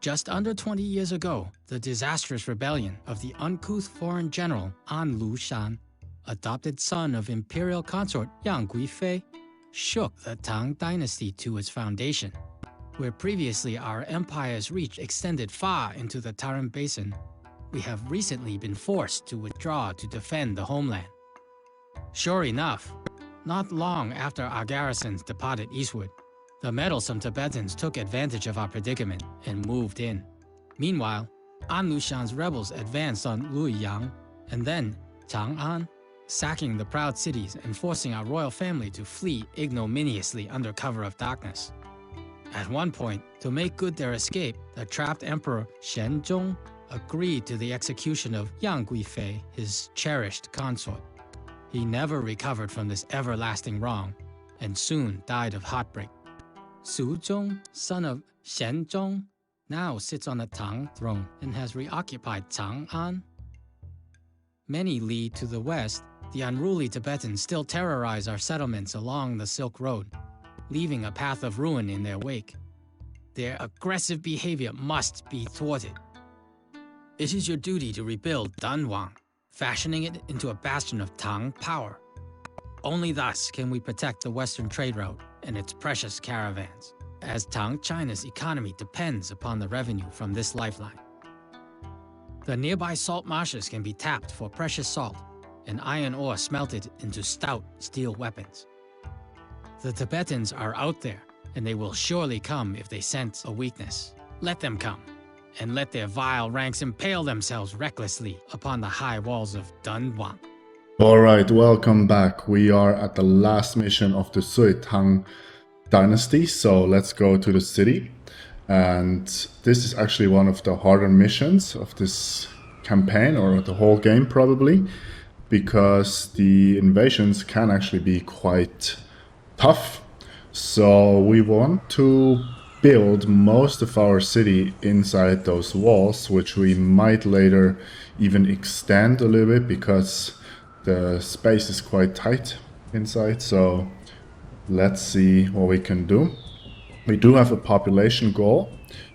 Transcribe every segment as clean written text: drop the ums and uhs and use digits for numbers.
Just under 20 years ago, the disastrous rebellion of the uncouth foreign general An Lushan, adopted son of imperial consort Yang Guifei, shook the Tang Dynasty to its foundation. Where previously our empire's reach extended far into the Tarim Basin, we have recently been forced to withdraw to defend the homeland. Sure enough, not long after our garrisons departed eastward, the meddlesome Tibetans took advantage of our predicament and moved in. Meanwhile, An Lushan's rebels advanced on Luoyang and then Chang'an, sacking the proud cities and forcing our royal family to flee ignominiously under cover of darkness. At one point, to make good their escape, the trapped emperor Shenzhong agreed to the execution of Yang Guifei, his cherished consort. He never recovered from this everlasting wrong and soon died of heartbreak. Su Zhong, son of Shenzhong, now sits on the Tang throne and has reoccupied Chang'an. Many li to the west, the unruly Tibetans still terrorize our settlements along the Silk Road, leaving a path of ruin in their wake. Their aggressive behavior must be thwarted. It is your duty to rebuild Dunhuang, fashioning it into a bastion of Tang power. Only thus can we protect the Western trade route and its precious caravans, as Tang China's economy depends upon the revenue from this lifeline. The nearby salt marshes can be tapped for precious salt and iron ore smelted into stout steel weapons. The Tibetans are out there, and they will surely come if they sense a weakness. Let them come, and let their vile ranks impale themselves recklessly upon the high walls of Dunhuang. Alright, welcome back. We are at the last mission of the Sui-Tang Dynasty, so let's go to the city. And this is actually one of the harder missions of this campaign, or the whole game probably, because the invasions can actually be quite tough. So we want to build most of our city inside those walls, which we might later even extend a little bit because the space is quite tight inside. So let's see what we can do. We do have a population goal,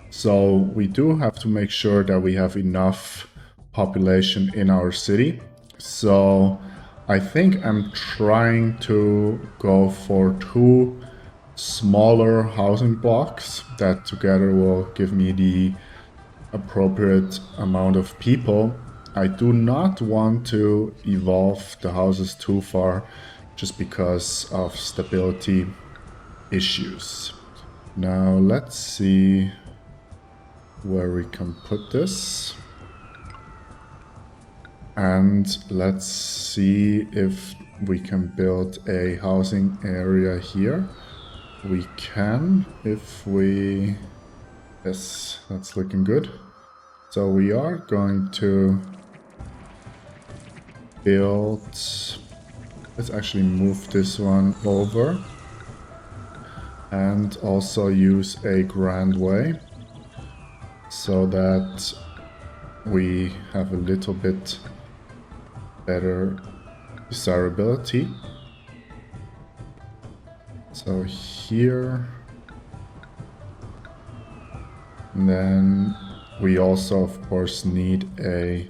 so we do have to make sure that we have enough population in our city. So I think I'm trying to go for 2 smaller housing blocks that together will give me the appropriate amount of people. I do not want to evolve the houses too far just because of stability issues. Now let's see where we can put this. And let's see if we can build a housing area here. We can, if we... Yes, that's looking good. So we are going to build... Let's actually move this one over. And also use a grand way, so that we have a little bit better desirability. So here, and then we also of course need a,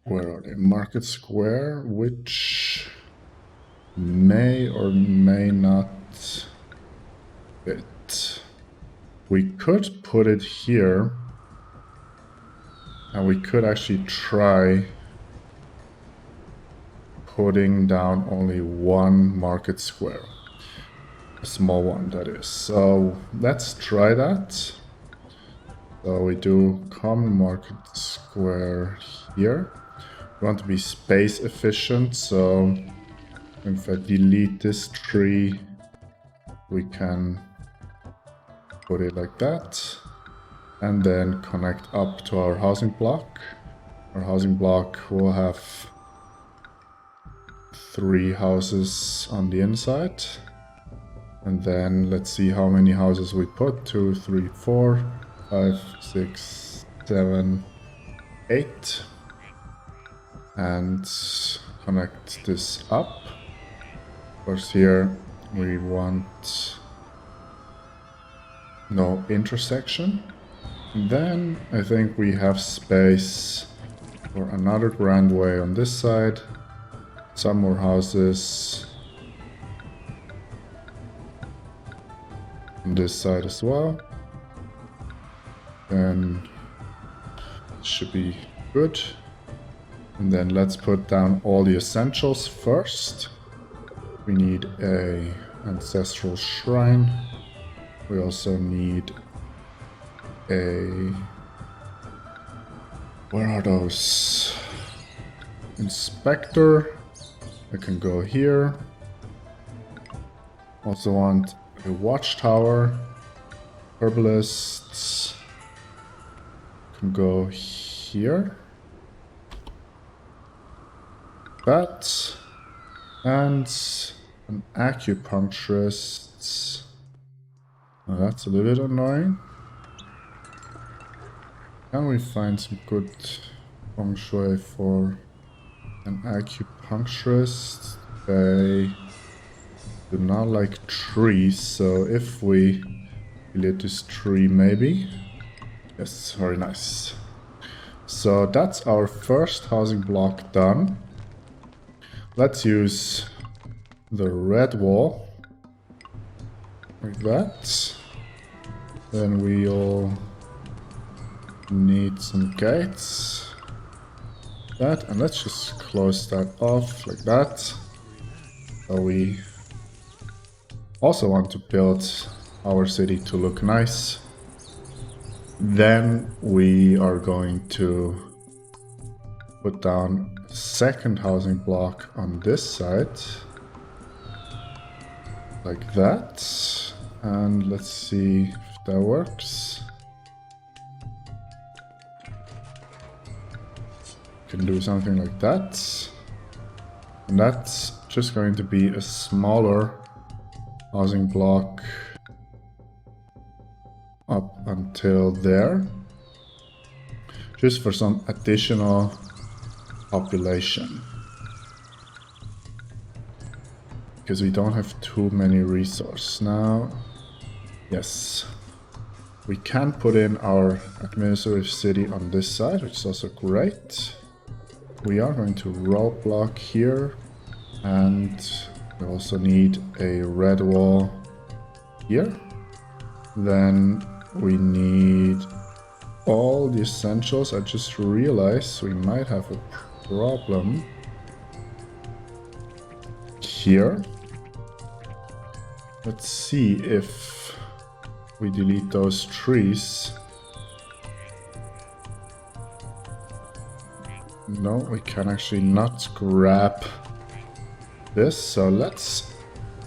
where are they, market square, which may or may not fit. We could put it here, and we could actually try putting down only 1 market square, a small one that is. So let's try that. So we do common market square here. We want to be space efficient, so if I delete this tree, we can put it like that, and then connect up to our housing block. Our housing block will have 3 houses on the inside, and then let's see how many houses we put. 2, 3, 4, 5, 6, 7, 8, and connect this up. Of course, here we want no intersection. And then I think we have space for another grand way on this side. Some more houses on this side as well. Then should be good. And then let's put down all the essentials first. We need a Ancestral Shrine. We also need a... Where are those? Inspector. I can go here. Also want a watchtower. Herbalists. Can go here. That. And an acupuncturist. Oh, that's a little bit annoying. Can we find some good feng shui for an acupuncturist? They do not like trees, so if we delete this tree maybe. Yes, very nice. So that's our first housing block done. Let's use the red wall, like that. Then we'll need some gates. That, and let's just close that off like that. So we also want to build our city to look nice. Then we are going to put down a second housing block on this side. Like that. And let's see if that works. Can do something like that. And that's just going to be a smaller housing block up until there. Just for some additional population. Because we don't have too many resources now. Yes. We can put in our administrative city on this side, which is also great. We are going to roadblock here. And we also need a red wall here. Then we need all the essentials. I just realized we might have a problem here. Let's see if we delete those trees. No, we can actually not grab this, so let's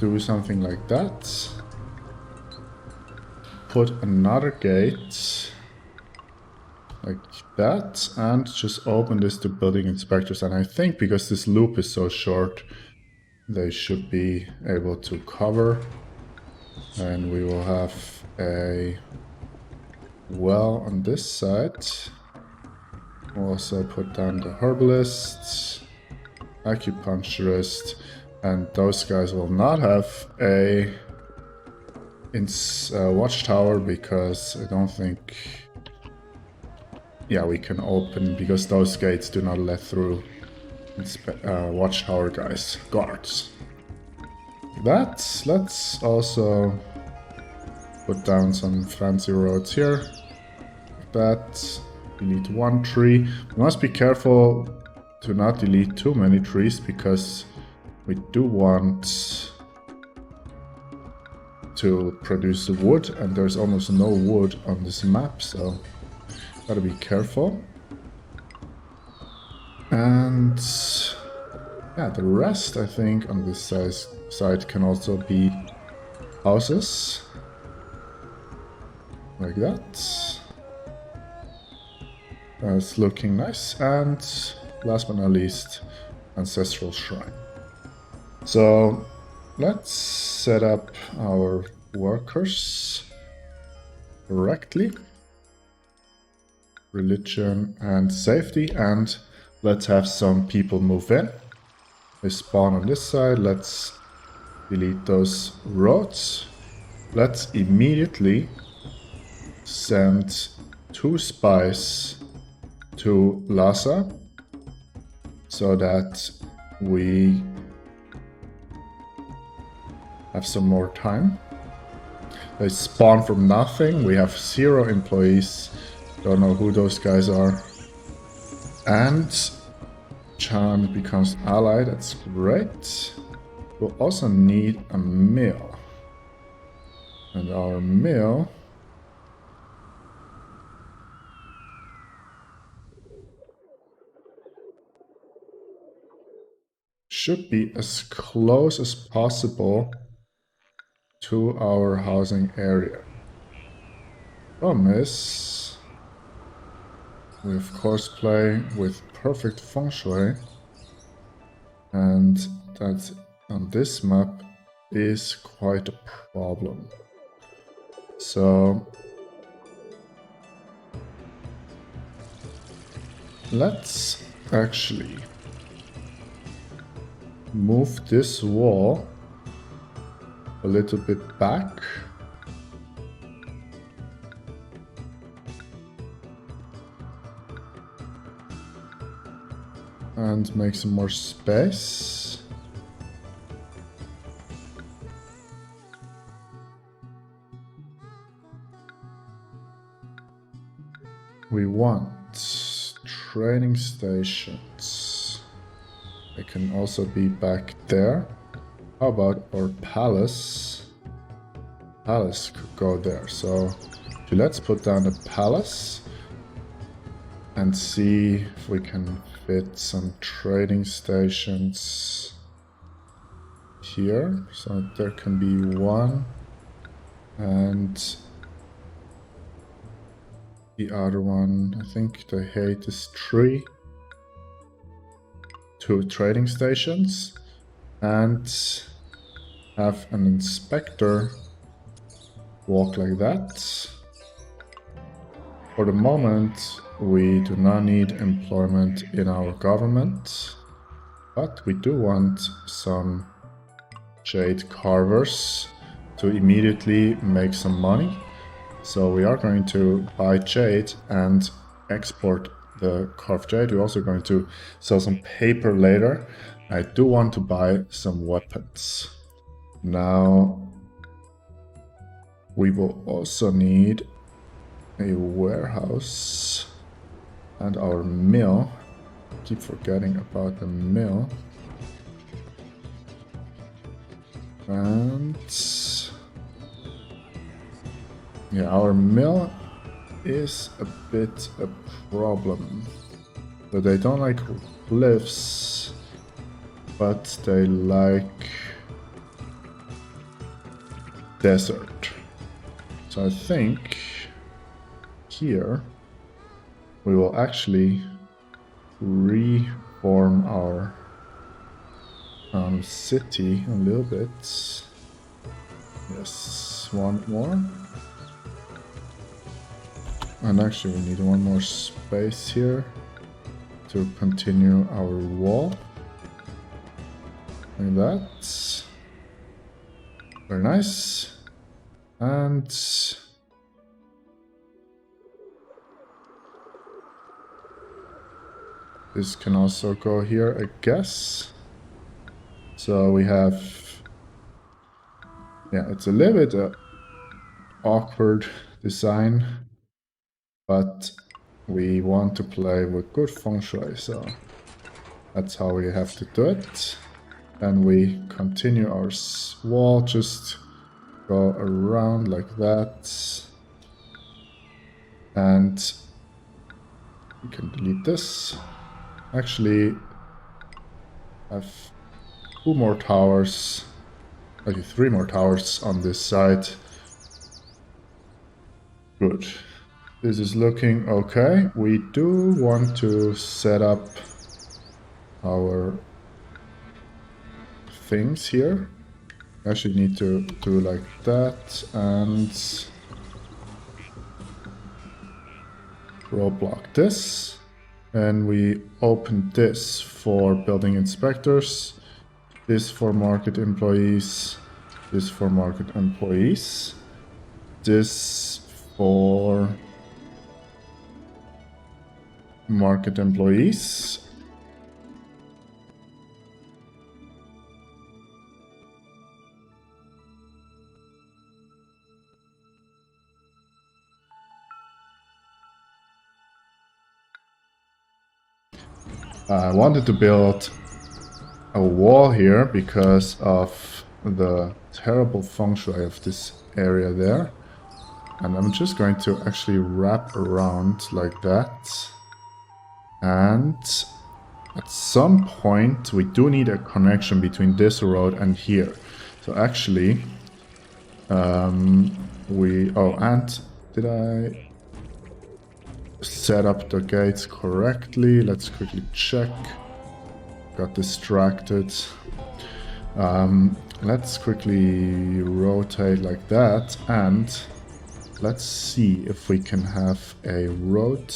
do something like that. Put another gate like that and just open this to building inspectors. And I think because this loop is so short, they should be able to cover. And we will have a well on this side. We'll also put down the herbalists, acupuncturist, and those guys will not have a watchtower because I don't think... Yeah, we can open because those gates do not let through watchtower guards. Let's also put down some fancy roads here. Like that. Delete one tree. We must be careful to not delete too many trees because we do want to produce the wood, and there's almost no wood on this map, so gotta be careful. And yeah, the rest I think on this side can also be houses like that. That's looking nice. And last but not least, Ancestral Shrine. So let's set up our workers correctly. Religion and safety, and let's have some people move in. They spawn on this side. Let's delete those roads. Let's immediately send 2 spies to Lhasa so that we have some more time. They spawn from nothing. We have 0 employees. Don't know who those guys are. And Chan becomes ally. That's great. We'll also need a mill. And our mill should be as close as possible to our housing area. Problem is, we of course play with perfect feng shui, and that on this map is quite a problem. So let's actually move this wall a little bit back. And make some more space. We want training stations. They can also be back there. How about our palace? Palace could go there. So let's put down a palace and see if we can fit some trading stations here. So there can be 1, and the other one, I think the height is 3. 2 trading stations, and have an inspector walk like that. For the moment, we do not need employment in our government, but we do want some jade carvers to immediately make some money. So we are going to buy jade and export the carved jade. We're also going to sell some paper later. I do want to buy some weapons. Now we will also need a warehouse and our mill. Keep forgetting about the mill. And yeah, our mill is a bit a problem. But they don't like cliffs, but they like desert. So I think here we will actually reform our city a little bit. Yes, 1 more. And actually we need 1 more space here to continue our wall. Like that. Very nice. And this can also go here, I guess. So we have, yeah, it's a little bit awkward design, but we want to play with good feng shui, so that's how we have to do it. And we continue our wall, just go around like that. And we can delete this. Actually, I have 2 more towers, actually 3 more towers on this side. Good. This is looking okay. We do want to set up our things here. Actually need to do like that and roadblock this. And we open this for building inspectors, this for market employees, this for market employees, this for market employees. I wanted to build a wall here because of the terrible feng shui of this area there. And I'm just going to actually wrap around like that. And at some point we do need a connection between this road and here. So actually, and did I set up the gates correctly? Let's quickly check. Got distracted. Let's quickly rotate like that, and let's see if we can have a road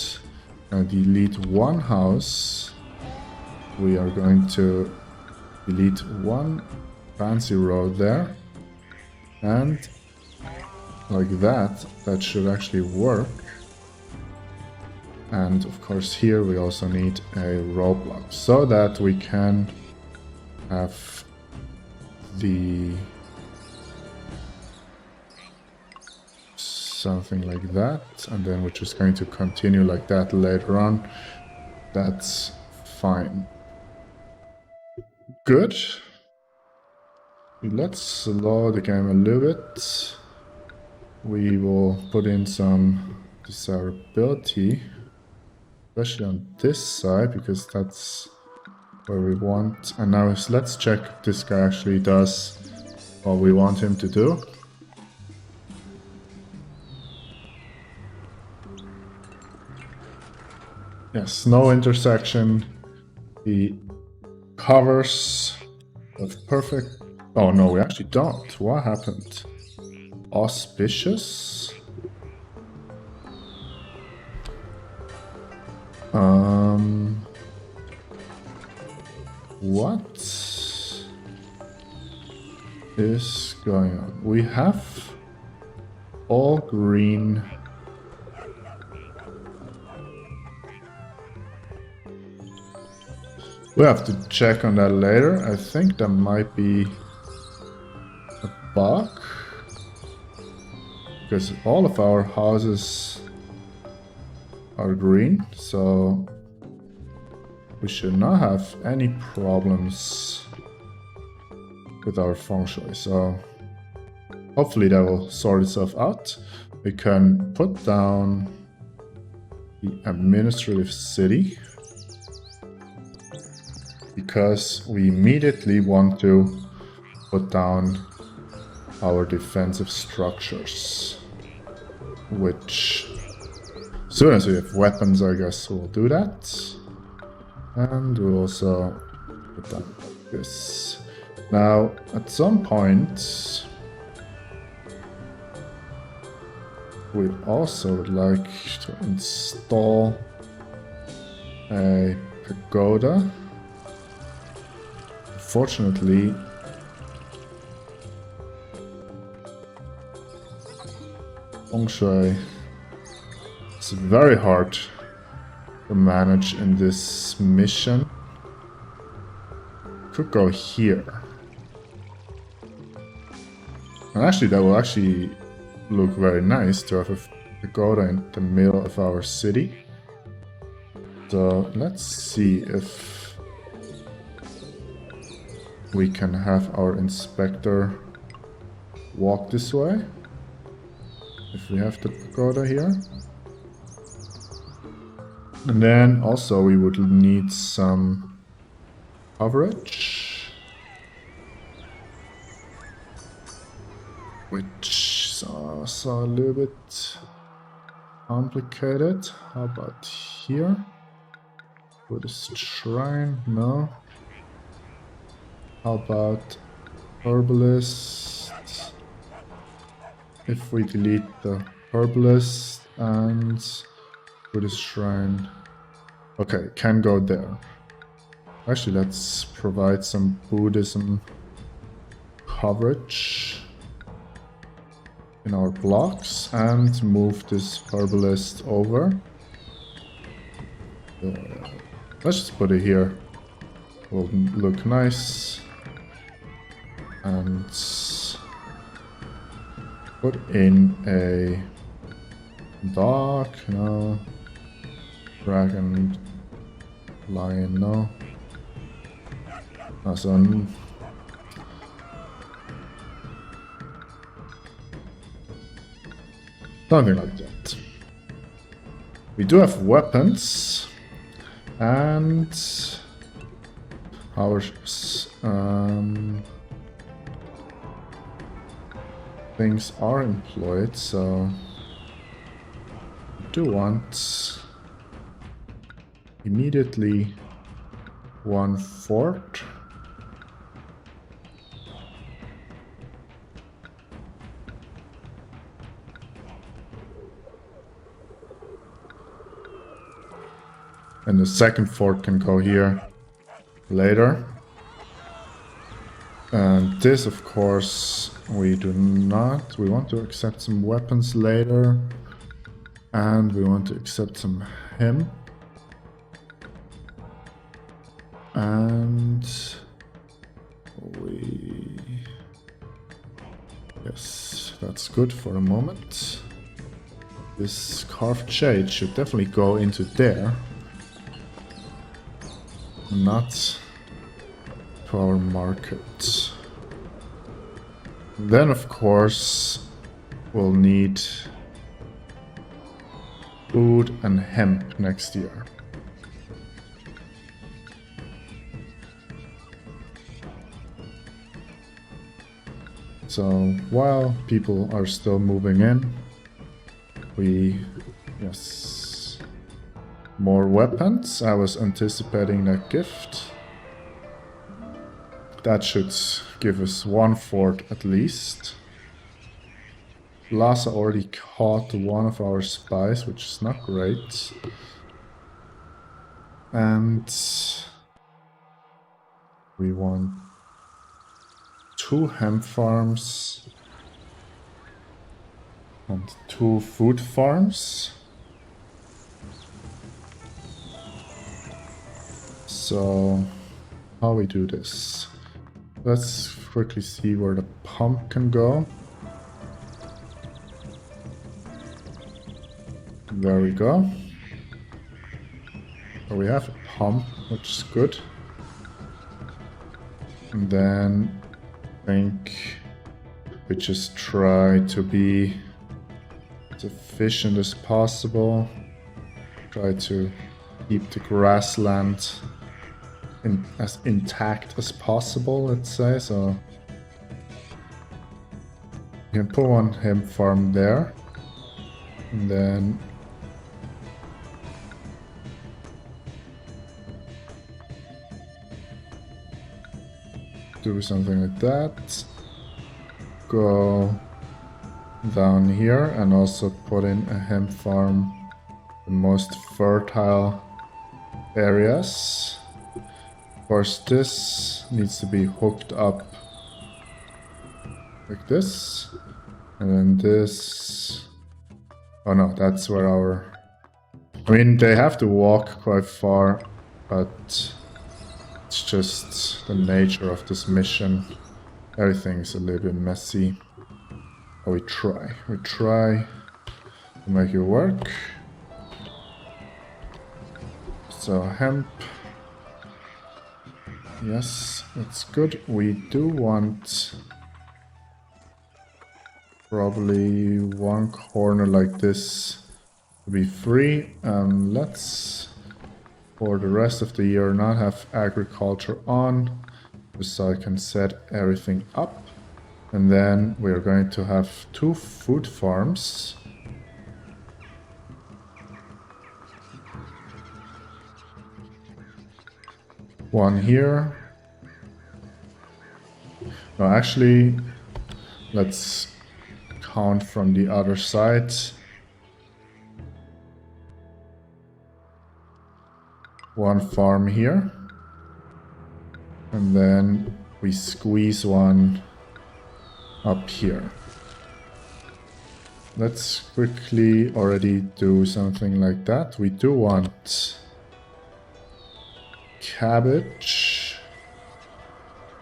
and delete one house. We are going to delete one fancy road there, and like that should actually work. And of course here we also need a roadblock so that we can have the something like that, and then we're just going to continue like that later on. That's fine. Good. Let's slow the game a little bit. We will put in some desirability, especially on this side, because that's where we want. And now let's check if this guy actually does what we want him to do. Yes, no intersection. He covers. That's perfect. Oh no, we actually don't. What happened? Auspicious? What is going on? We have all green. We have to check on that later. I think there might be a bug, because all of our houses are green, so we should not have any problems with our feng shui. So hopefully that will sort itself out. We can put down the administrative city, because we immediately want to put down our defensive structures, which as soon as we have weapons, I guess we'll do that. And we'll also put down like this. Now, at some point, we also would like to install a pagoda. Fortunately, feng shui is very hard to manage in this mission. Could go here. And actually that will actually look very nice to have a pagoda in the middle of our city. So let's see if we can have our inspector walk this way. If we have the pagoda here. And then also we would need some coverage, which is also a little bit complicated. How about here? Buddhist shrine? No. How about herbalist? If we delete the herbalist and Buddhist shrine. Okay, can go there. Actually, let's provide some Buddhism coverage. in our blocks and move this herbalist over. Let's just put it here. Will look nice. And put in a dog, no. Dragon, lion, no. Awesome. Something like that. We do have weapons. And our things are employed, so I do want immediately 1 fort. And the second fort can go here later. And this, of course, we do not. We want to accept some weapons later. And we want to accept some hemp. And we... Yes, that's good for a moment. This carved shade should definitely go into there. Not to our market. Then, of course, we'll need food and hemp next year. So while people are still moving in, yes, more weapons. I was anticipating that gift. That should give us 1 fort at least. Lhasa already caught one of our spies, which is not great. And we want 2 hemp farms and 2 food farms. So how we do this? Let's quickly see where the pump can go. There we go. So we have a pump, which is good. And then I think we just try to be as efficient as possible. Try to keep the grassland as intact as possible, let's say. So you can put 1 hemp farm there, and then do something like that. Go down here and also put in a hemp farm, the most fertile areas. Of course, this needs to be hooked up like this, and then this. Oh no, that's where our... I mean, they have to walk quite far, but it's just the nature of this mission. Everything's a little bit messy. But we try to make it work. So hemp. Yes, that's good. We do want probably 1 corner like this to be free. Let's, for the rest of the year, not have agriculture on, just so I can set everything up. And then we're going to have 2 food farms. One here. No, actually, let's count from the other side. One farm here. And then we squeeze 1 up here. let's quickly already do something like that. We do want cabbage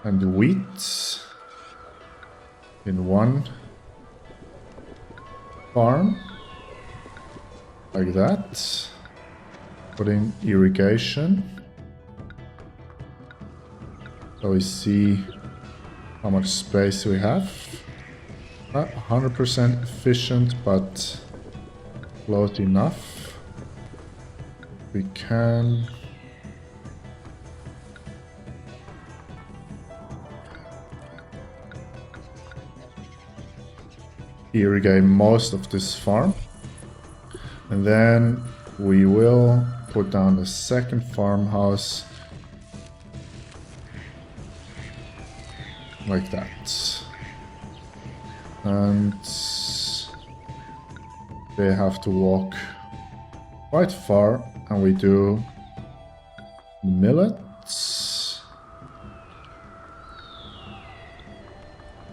and wheat in one farm, like that. Put in irrigation, so we see how much space we have. Not 100% efficient, but close enough. We can irrigate most of this farm, and then we will put down the second farmhouse like that, and they have to walk quite far, and we do millets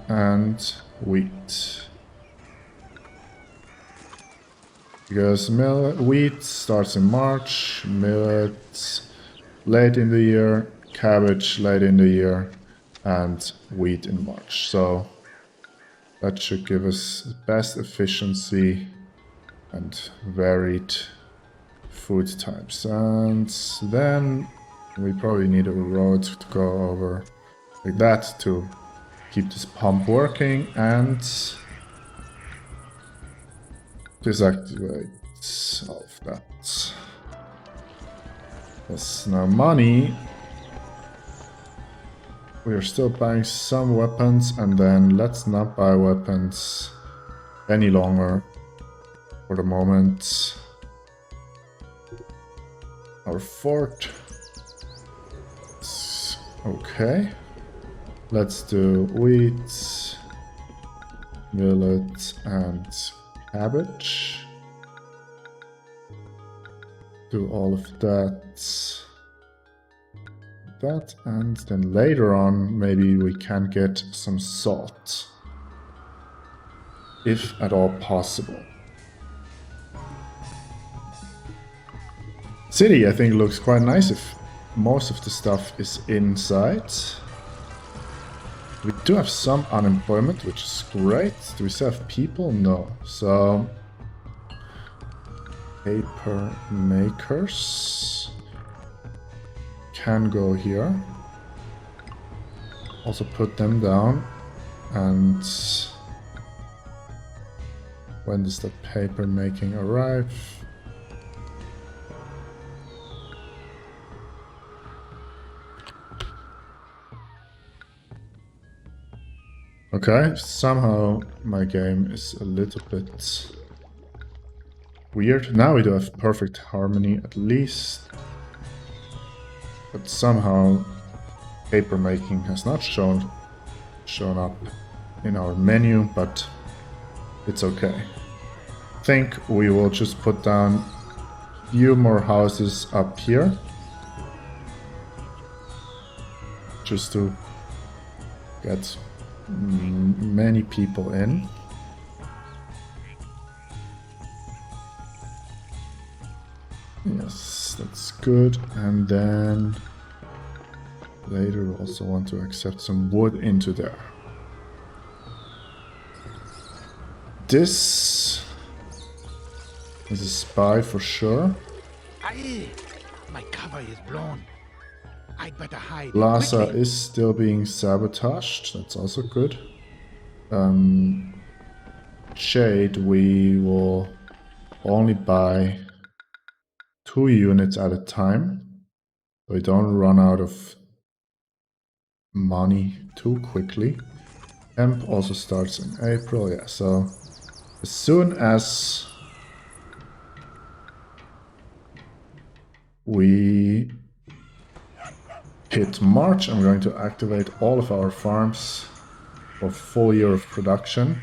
and wheat. Because wheat starts in March, millet late in the year, cabbage late in the year, and wheat in March. So that should give us the best efficiency and varied food types. And then we probably need a road to go over like that to keep this pump working and deactivate all of that. Yes, now money. We are still buying some weapons, and then let's not buy weapons any longer for the moment. Our fort. Okay. Let's do wheat, millet, and cabbage. Do all of that. And then later on maybe we can get some salt, if at all possible. City, I think, looks quite nice if most of the stuff is inside. We do have some unemployment, which is great. Do we still have people? No. So paper makers can go here. Also put them down. And when does the paper making arrive? Okay, somehow my game is a little bit weird. Now we do have perfect harmony at least. But somehow paper making has not shown up in our menu, but it's okay. I think we will just put down a few more houses up here. Just to get many people in. Yes, that's good. And then later we also want to accept some wood into there. This is a spy for sure. Aye, my cover is blown. I'd better hide. Plaza quickly. is still being sabotaged. That's also good. Shade, we will only buy 2 units at a time. We don't run out of money too quickly. Hemp also starts in April, yeah, so as soon as we hit March, I'm going to activate all of our farms for full year of production.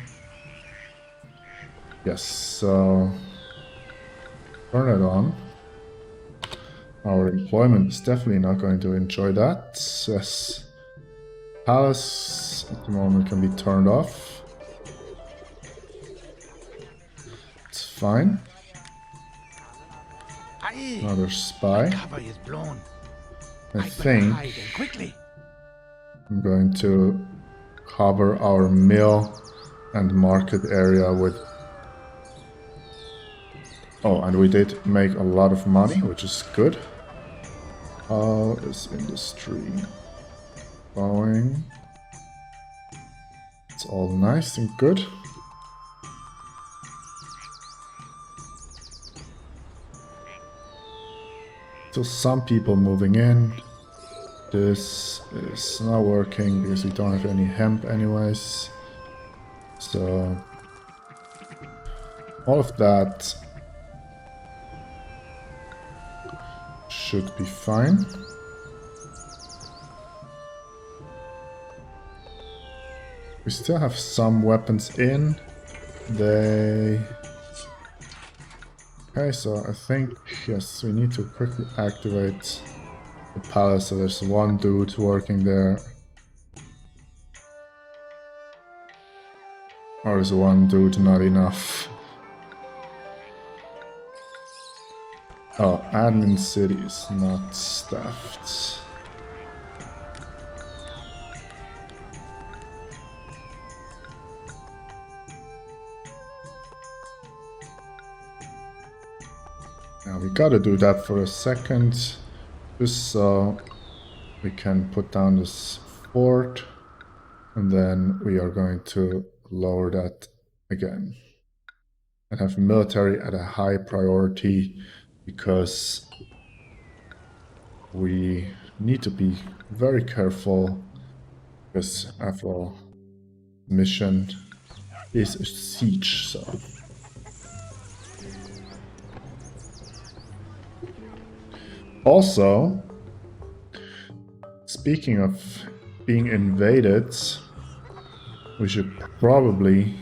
Yes, so turn it on. Our employment is definitely not going to enjoy that. Yes, palace at the moment can be turned off. fine. Aye. Another spy. Cover is blown. I I'd better think hide and quickly. I'm going to cover our mill and market area with... Oh, and we did make a lot of money, which is good. How is industry going? It's all nice and good. Still some people moving in. This is not working because we don't have any hemp anyways. So all of that should be fine. We still have some weapons in. They... Okay, so I think, yes, we need to quickly activate the palace. So there's one dude working there. Or is one dude not enough? Oh, admin city is not staffed. Now we gotta do that for a second, just so we can put down this fort, and then we are going to lower that again. And have military at a high priority, because we need to be very careful, because after all, mission is a siege, so... Also, speaking of being invaded, we should probably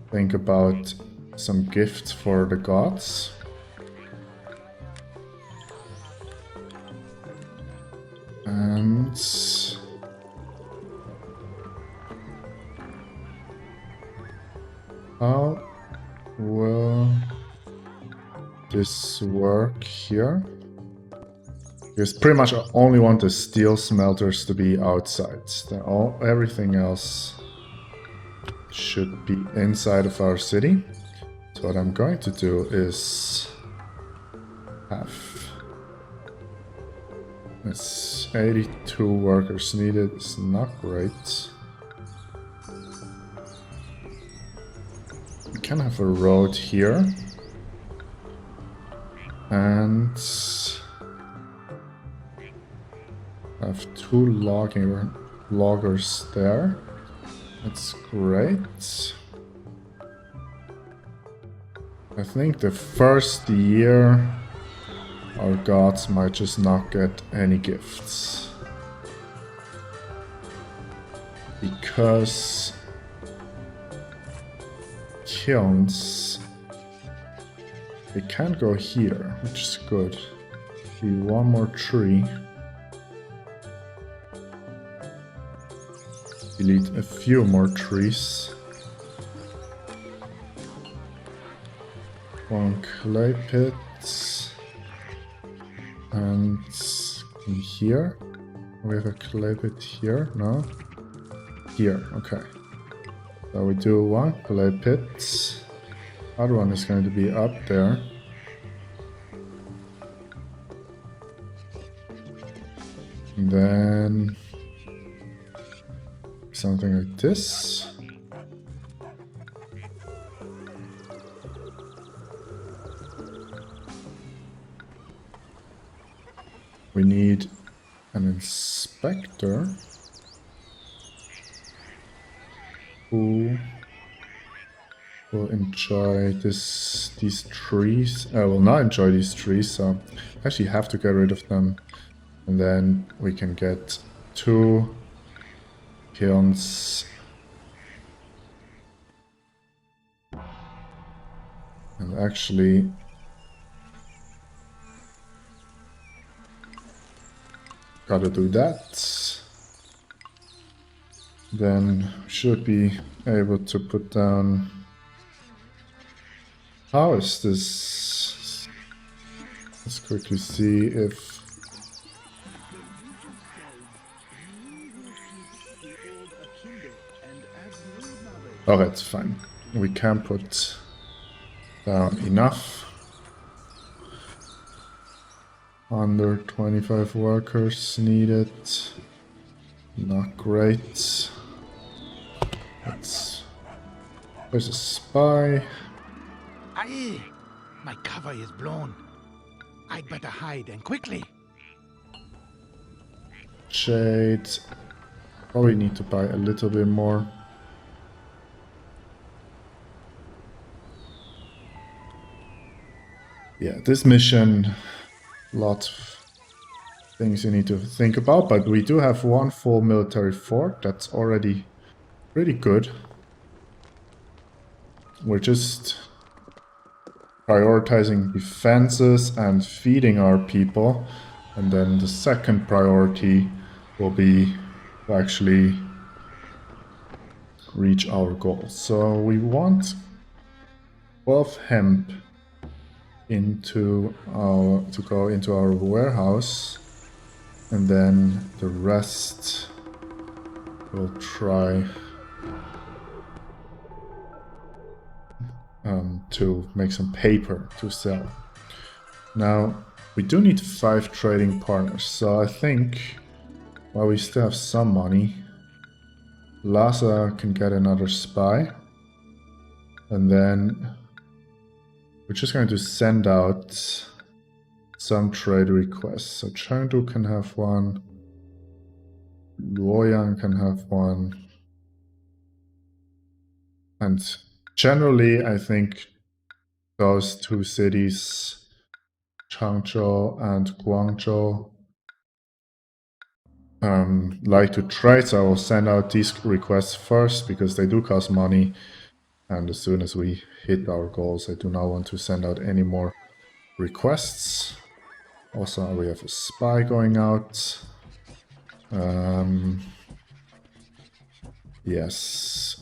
think about some gifts for the gods. And how will this work here? Because pretty much I only want the steel smelters to be outside. Everything else should be inside of our city. So what I'm going to do is have... It's 82 workers needed. It's not great. We can have a road here. And... have two loggers there. That's great. I think the first year our gods might just not get any gifts. Because kilns, they can't go here, which is good. We need one more tree. Delete a few more trees. One clay pit. And in here. We have a clay pit here, no? Here, okay. So we do one clay pit. Other one is going to be up there. And then something like this. We need an inspector who will enjoy these trees. I will not enjoy these trees, so I actually have to get rid of them. And then we can get 2 kilns. And actually gotta do that. Then we should be able to put down How is this? Let's quickly see if... Okay, it's fine. We can put down enough. Under 25 workers needed. Not great. There's a spy. Aye! My cover is blown. I'd better hide and quickly. Shade. Probably need to buy a little bit more. Yeah, this mission, lots of things you need to think about, but we do have one full military fort. That's already pretty good. We're just prioritizing defenses and feeding our people. And then the second priority will be to actually reach our goals. So we want 12 hemp to go into our warehouse, and then the rest we'll try to make some paper to sell. Now we do need 5 trading partners, so I think while we still have some money, Lhasa can get another spy, and then we're just going to send out some trade requests. So Chengdu can have one, Luoyang can have one, and generally I think those 2 cities, Changzhou and Guangzhou, like to trade, so I will send out these requests first because they do cost money, and as soon as we hit our goals, I do not want to send out any more requests. Also, we have a spy going out. Yes,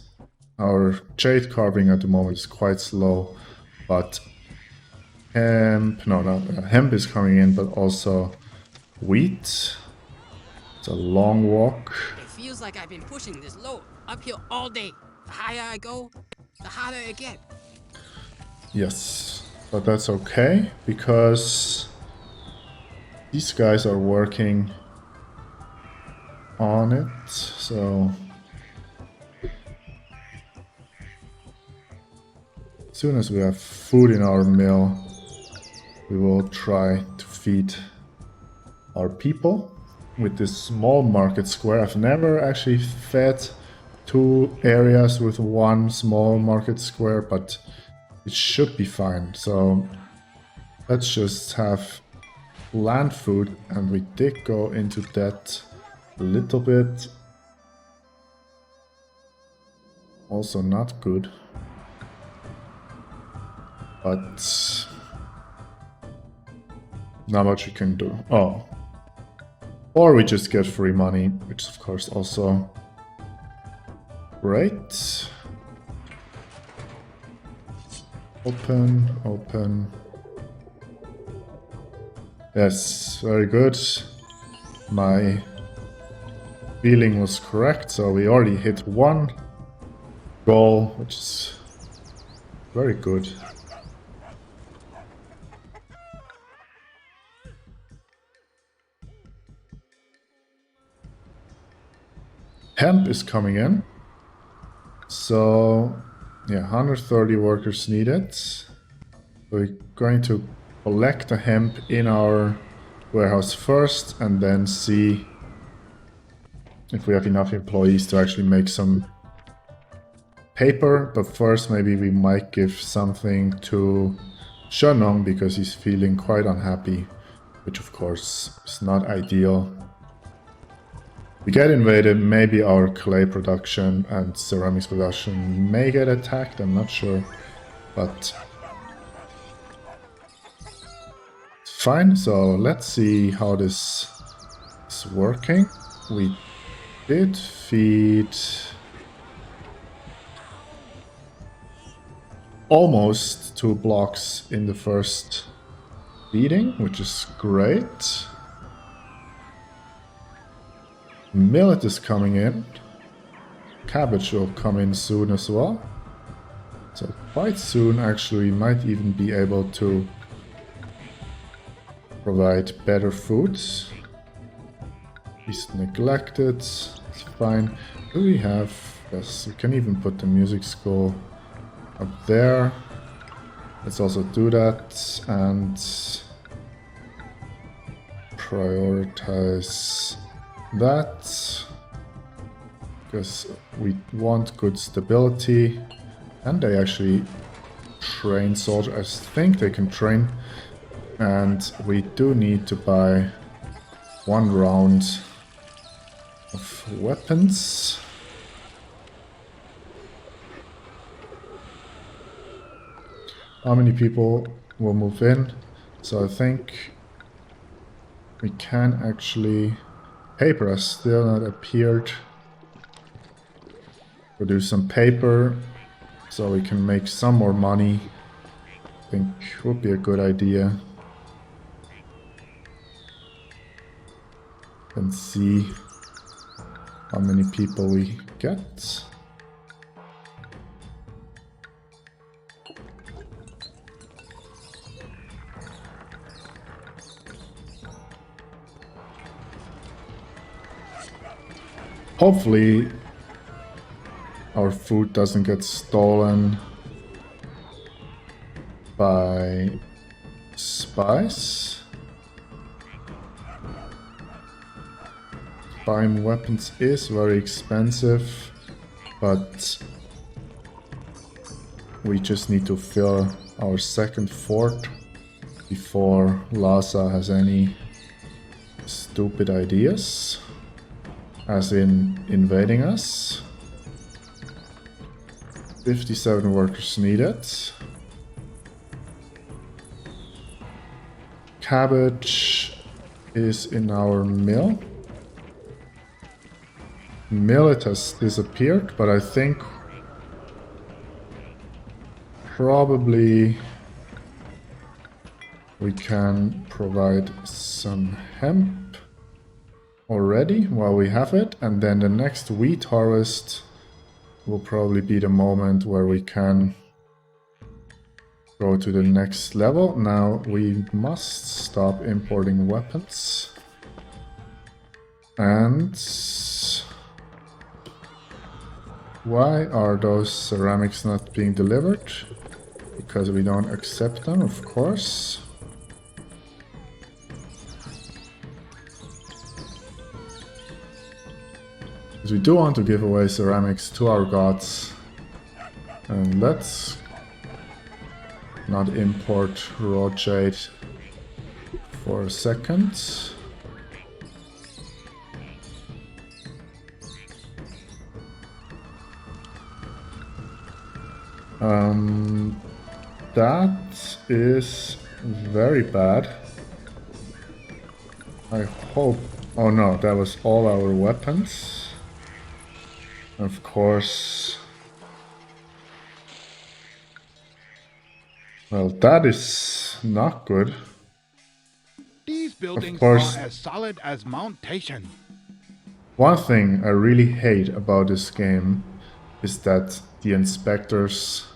our jade carving at the moment is quite slow, but hemp is coming in, but also wheat. It's a long walk. It feels like I've been pushing this load uphill all day. The higher I go, the harder it gets. Yes, but that's okay because these guys are working on it, so as soon as we have food in our mill, we will try to feed our people with this small market square. I've never actually fed 2 areas with 1 small market square, but it should be fine. So let's just have land food, and we did go into debt a little bit. Also not good. But not much we can do. Oh. Or we just get free money, which is of course also great. Open. Yes, very good. My feeling was correct, so we already hit 1 goal, which is very good. Hemp is coming in. So, yeah, 130 workers needed. We're going to collect the hemp in our warehouse first and then see if we have enough employees to actually make some paper. But first, maybe we might give something to Shenong because he's feeling quite unhappy, which of course is not ideal. We get invaded, maybe our clay production and ceramics production may get attacked, I'm not sure, but it's fine. So let's see how this is working. We did feed almost 2 blocks in the first beating, which is great. Millet is coming in. Cabbage will come in soon as well. So quite soon actually we might even be able to provide better foods. He's neglected, it's fine. Do we have... yes, we can even put the music school up there. Let's also do that and prioritize that. Because we want good stability. And they actually train soldiers. I think they can train. And we do need to buy 1 round of weapons. How many people will move in? So I think we can actually... Paper has still not appeared. Produce some paper so we can make some more money. I think would be a good idea. And see how many people we get. Hopefully our food doesn't get stolen by spies. Buying weapons is very expensive, but we just need to fill our second fort before Lhasa has any stupid ideas, as in invading us. 57 workers needed. Cabbage is in our mill. Millet has disappeared, but I think probably we can provide some hemp already while we have it, and then the next wheat harvest will probably be the moment where we can go to the next level. Now we must stop importing weapons. And why are those ceramics not being delivered? Because we don't accept them, of course. Because we do want to give away ceramics to our gods. And let's not import raw jade for a second. That is very bad. I hope... oh no, that was all our weapons. Of course... well, that is not good. These buildings course. are as solid as Mount Taishan. One thing I really hate about this game is that the inspectors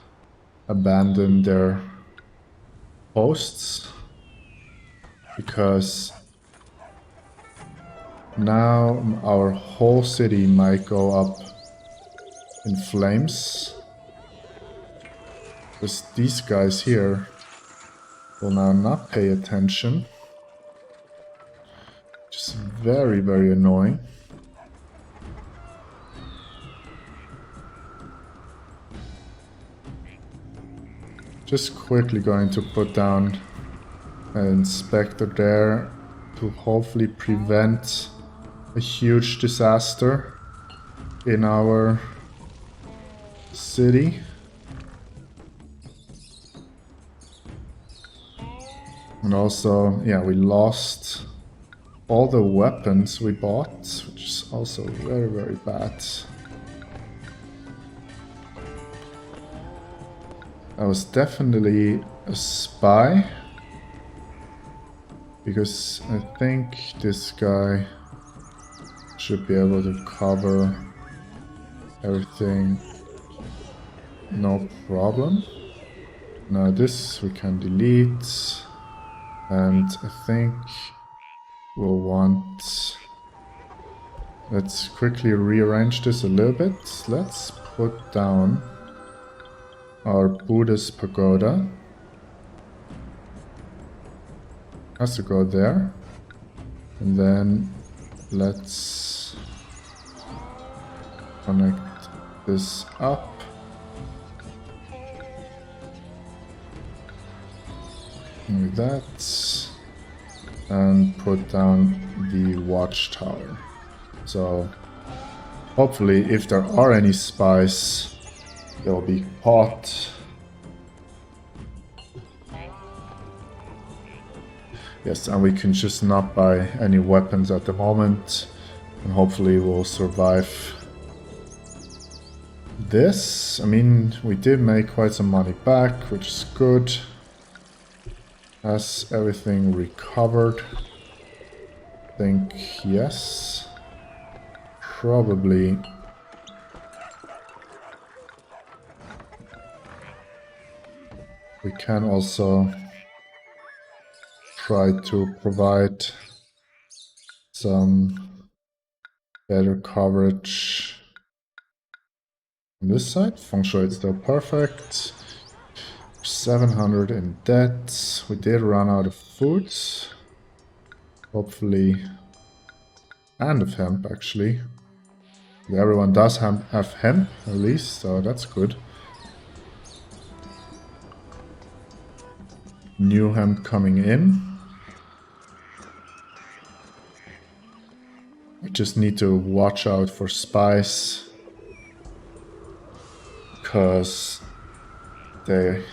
abandon their posts, because now our whole city might go up in flames, because these guys here will now not pay attention, which is very, very annoying. Just quickly going to put down an inspector there to hopefully prevent a huge disaster in our city. And also, yeah, we lost all the weapons we bought, which is also very, very bad. I was definitely a spy. Because I think this guy should be able to cover everything. No problem. Now this we can delete. And I think we'll want... Let's quickly rearrange this a little bit. Let's put down our Buddhist pagoda. Has to go there. And then let's connect this up. Like that. And put down the watchtower. So hopefully if there are any spies, they'll be caught. Yes, and we can just not buy any weapons at the moment. And hopefully we'll survive this. I mean, we did make quite some money back, which is good. Has everything recovered? I think yes. Probably. We can also try to provide some better coverage on this side. Feng Shui is still perfect. 700 in debt. We did run out of food. Hopefully. And of hemp, actually. Everyone does have hemp, at least, so that's good. New hemp coming in. We just need to watch out for spies. Because they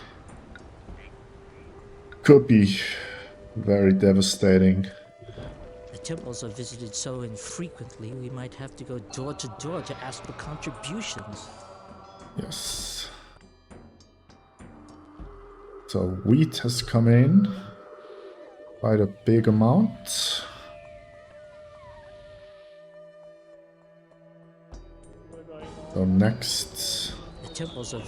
could be very devastating. The temples are visited so infrequently, we might have to go door to door to ask for contributions. Yes. So wheat has come in. Quite a big amount. So next... The temples are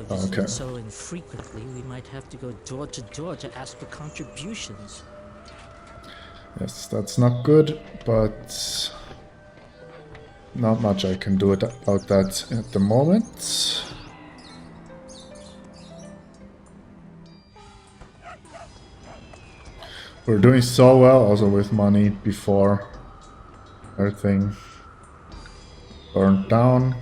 visited so infrequently, we might have to go door to door to ask for contributions. Yes, that's not good, but not much I can do about that at the moment. We're doing so well also with money before everything burned down.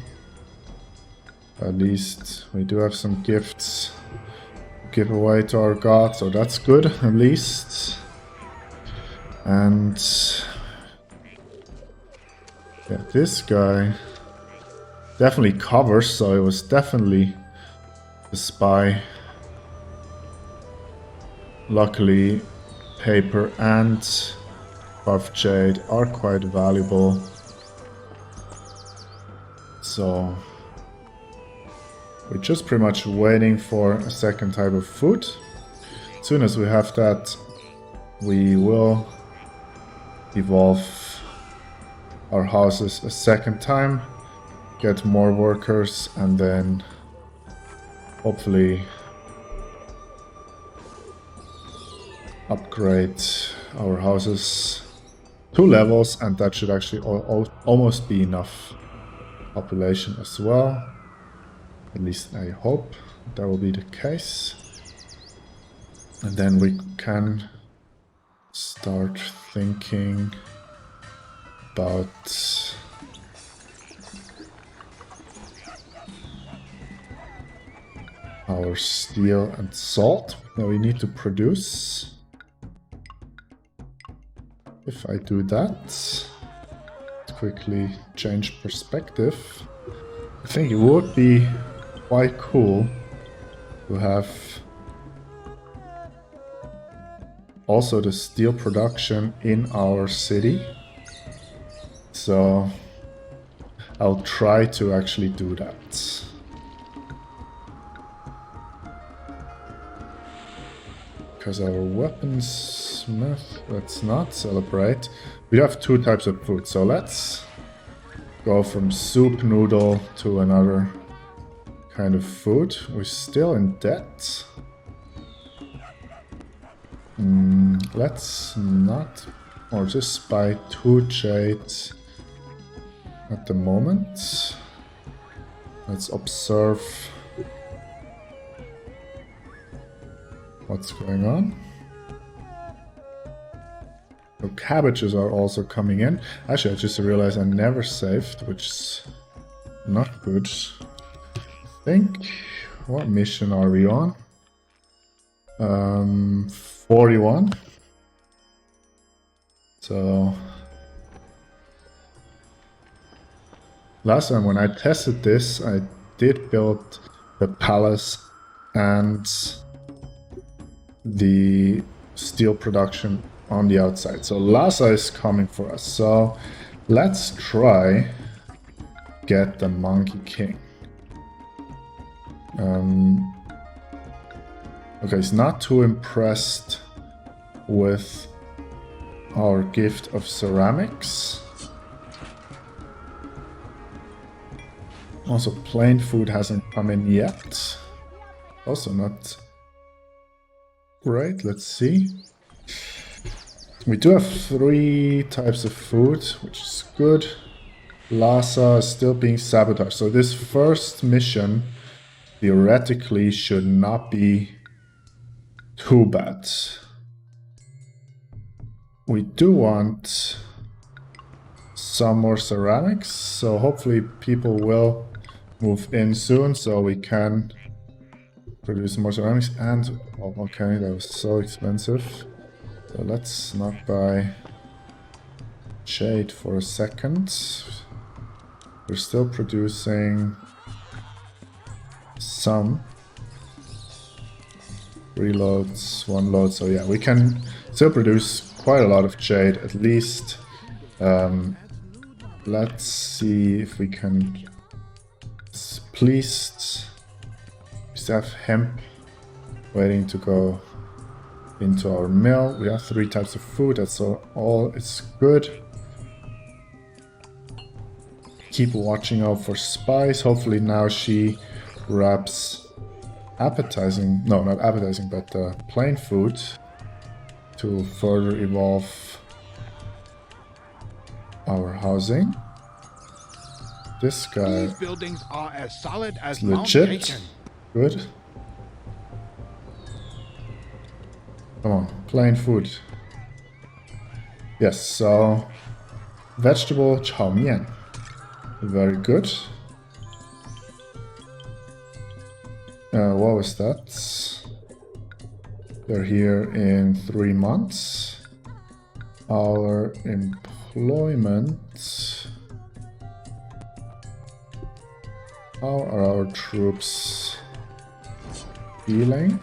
At least we do have some gifts to give away to our god, so that's good at least. And yeah, this guy definitely covers, so it was definitely a spy. Luckily, paper and buff jade are quite valuable. So we're just pretty much waiting for a second type of food. As soon as we have that, we will evolve our houses a second time, get more workers, and then hopefully upgrade our houses 2 levels, and that should actually almost be enough population as well. At least I hope that will be the case. And then we can start thinking about our steel and salt that we need to produce. If I do that, quickly change perspective. I think it would be quite cool to have also the steel production in our city. So I'll try to actually do that. because our weaponsmith, let's not celebrate. We have 2 types of food, so let's go from soup noodle to another kind of food. We're still in debt. Let's not, or just buy 2 jade at the moment. Let's observe what's going on. The cabbages are also coming in. Actually, I just realized I never saved, which is not good. I think, what mission are we on? 41. So last time when I tested this, I did build the palace and the steel production on the outside. So Lhasa is coming for us. So let's try get the Monkey King. Okay, he's not too impressed with our gift of ceramics. Also, plain food hasn't come in yet. Also not great. Let's see. We do have 3 types of food, which is good. Lhasa is still being sabotaged. So this first mission theoretically should not be too bad. We do want some more ceramics, so hopefully people will move in soon so we can produce more ceramics. And oh, okay, that was so expensive. So let's not buy jade for a second. We're still producing some. 3 loads, 1 load. So yeah, we can still produce quite a lot of jade, at least. Let's see if we can please have hemp waiting to go into our mill. We have 3 types of food, that's all it's good. Keep watching out for spies. Hopefully now she grabs appetizing, no, not appetizing, but plain food to further evolve our housing. This guy These buildings are as solid as is Mount legit. Bacon. Good. Come on, plain food. Yes, so vegetable chow mein. Very good. What was that? They're here in 3 months. Our employment. How are our troops feeling?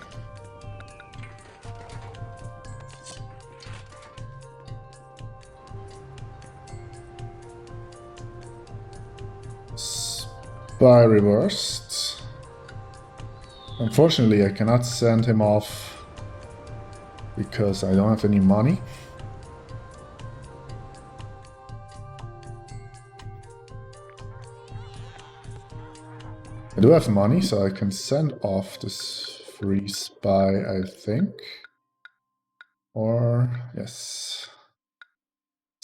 Spy reversed. Unfortunately, I cannot send him off because I don't have any money. I do have money, so I can send off this free spy, I think. Or, yes.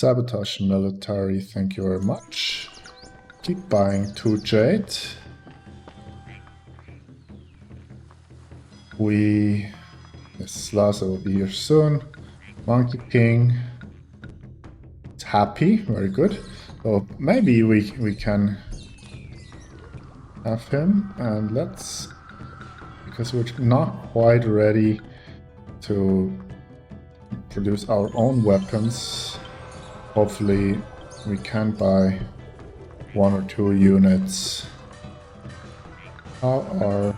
Sabotage military, thank you very much. Keep buying 2 jade. Yes, Lhasa will be here soon. Monkey King. It's happy, very good. So maybe we can have him, and let's, because we're not quite ready to produce our own weapons. Hopefully we can buy 1 or 2 units. How are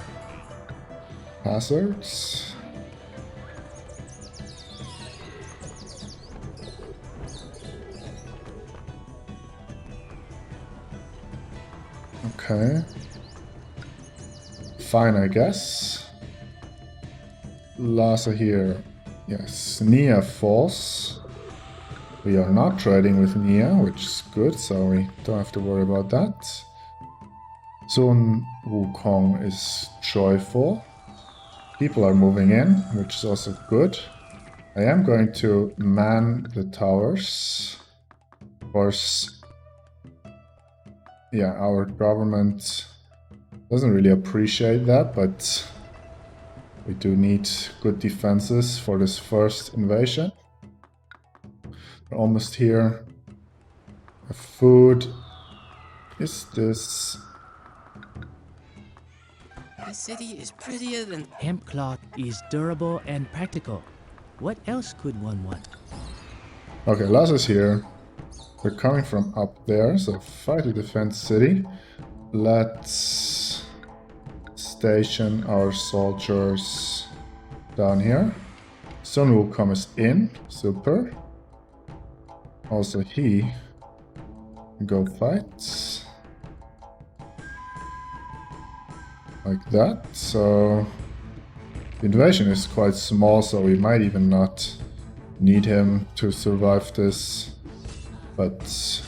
hazards? Okay. Fine, I guess. Lhasa here. Yes, Nia falls. We are not trading with Nia, which is good, so we don't have to worry about that. Sun Wukong is joyful. People are moving in, which is also good. I am going to man the towers. Of course, yeah, our government doesn't really appreciate that, but we do need good defenses for this first invasion. We're almost here. Food. Is this... This city is prettier than... Hemp cloth is durable and practical. What else could one want? Okay, Laza's here. They're coming from up there, so fight to defend city. Let's station our soldiers down here. Sun Wukong is in. Super. Also he can go fight. Like that. So the invasion is quite small, so we might even not need him to survive this. But it's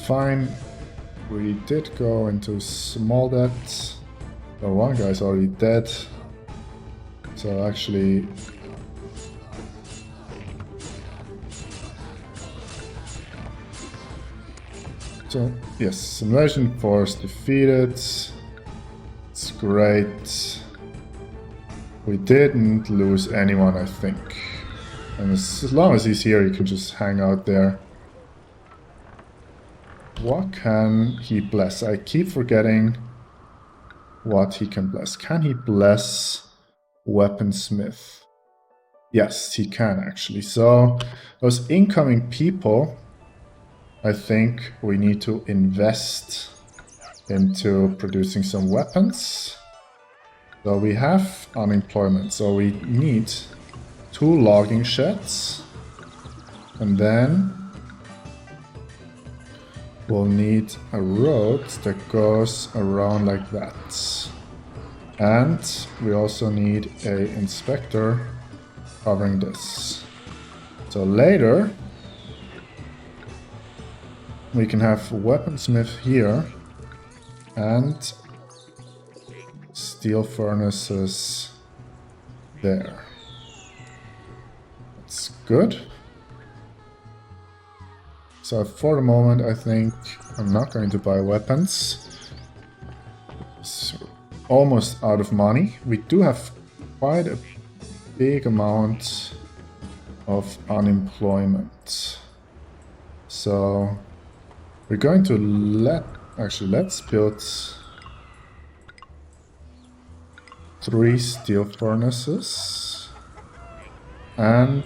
fine. We did go into small debt. So one guy's already dead. So actually... So, yes, invasion force defeated. It's great. We didn't lose anyone, I think. And as long as he's here, he can just hang out there. What can he bless? I keep forgetting what he can bless. Can he bless Weaponsmith? Yes, he can actually. So, those incoming people... I think we need to invest into producing some weapons. So we have unemployment, so we need 2 logging sheds. And then we'll need a road that goes around like that. And we also need an inspector covering this. So later... we can have weaponsmith here and steel furnaces there. That's good. So for the moment I think I'm not going to buy weapons. It's almost out of money. We do have quite a big amount of unemployment. So we're going to let's build 3 steel furnaces. And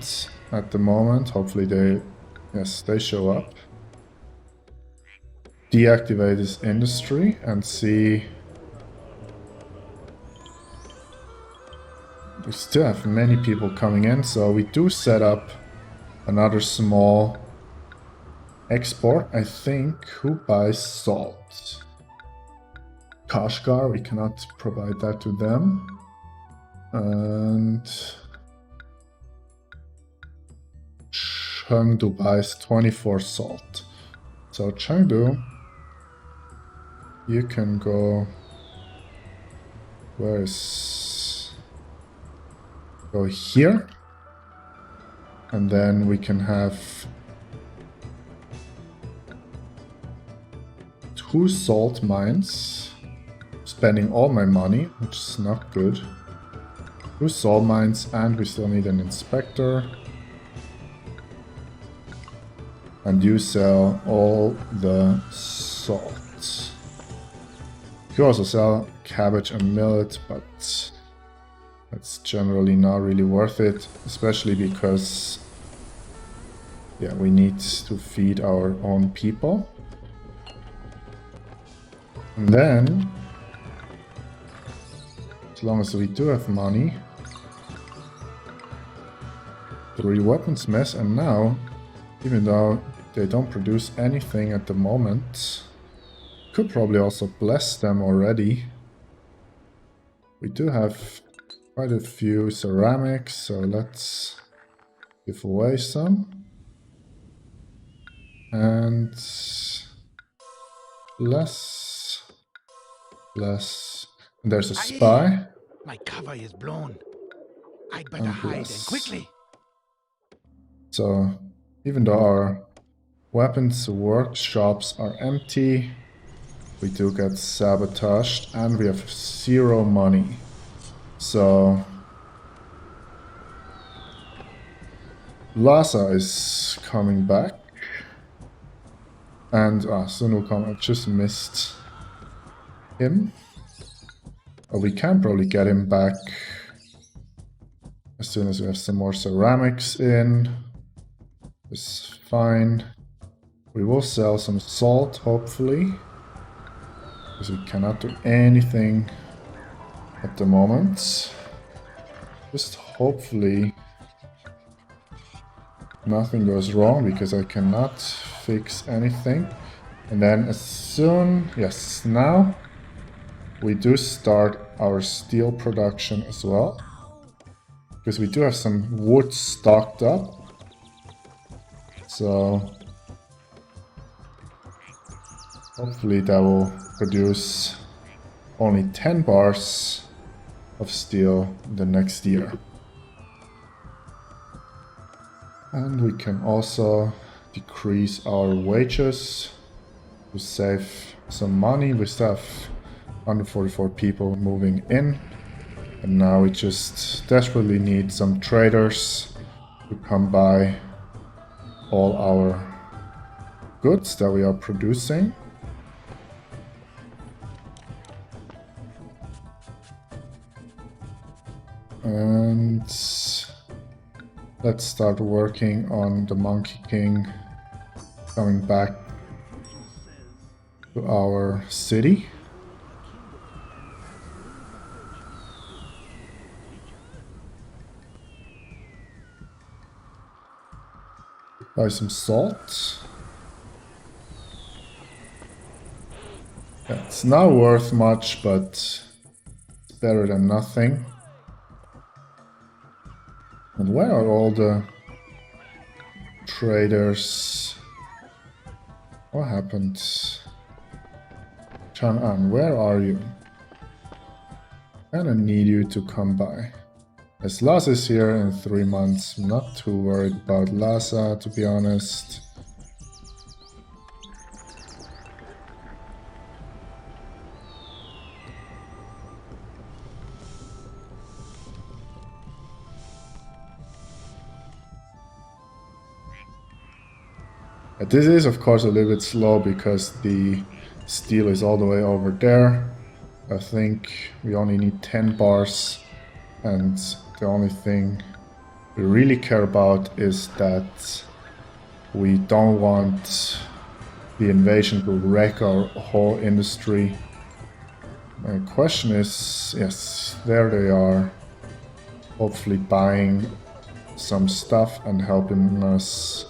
at the moment, hopefully they show up. Deactivate this industry and see. We still have many people coming in, so we do set up another small export, I think. Who buys salt? Kashgar, we cannot provide that to them. And Chengdu buys 24 salt. So Chengdu, you can go... go here. And then we can have 2 salt mines, spending all my money, which is not good. 2 salt mines, and we still need an inspector. And you sell all the salt. You can also sell cabbage and millet, but that's generally not really worth it, especially because yeah, we need to feed our own people. And then, as long as we do have money, 3 weaponsmiths, and now, even though they don't produce anything at the moment, could probably also bless them already. We do have quite a few ceramics, so let's give away some. And less. And there's a spy. My cover is blown. I'd better And hide and less. quickly. So even though our weapons workshops are empty, we do get sabotaged and we have 0 money. So Lhasa is coming back. And Sun Wukong, I just missed him. But we can probably get him back as soon as we have some more ceramics in. It's fine. We will sell some salt, hopefully. Because we cannot do anything at the moment. Just hopefully nothing goes wrong, because I cannot fix anything. And then as soon, yes, now we do start our steel production as well. Because we do have some wood stocked up. So hopefully that will produce only 10 bars of steel the next year. And we can also decrease our wages to save some money. We still have 144 people moving in. And now we just desperately need some traders to come buy all our goods that we are producing. And let's start working on the Monkey King coming back to our city. Buy some salt. Yeah, it's not worth much, but it's better than nothing. And where are all the traders? What happened? Chang'an, where are you? Kinda need you to come by. As Lhasa is here in 3 months, I'm not too worried about Lhasa, to be honest. This is of course a little bit slow because the steel is all the way over there. I think we only need 10 bars, and the only thing we really care about is that we don't want the invasion to wreck our whole industry. My question is, yes, there they are, hopefully buying some stuff and helping us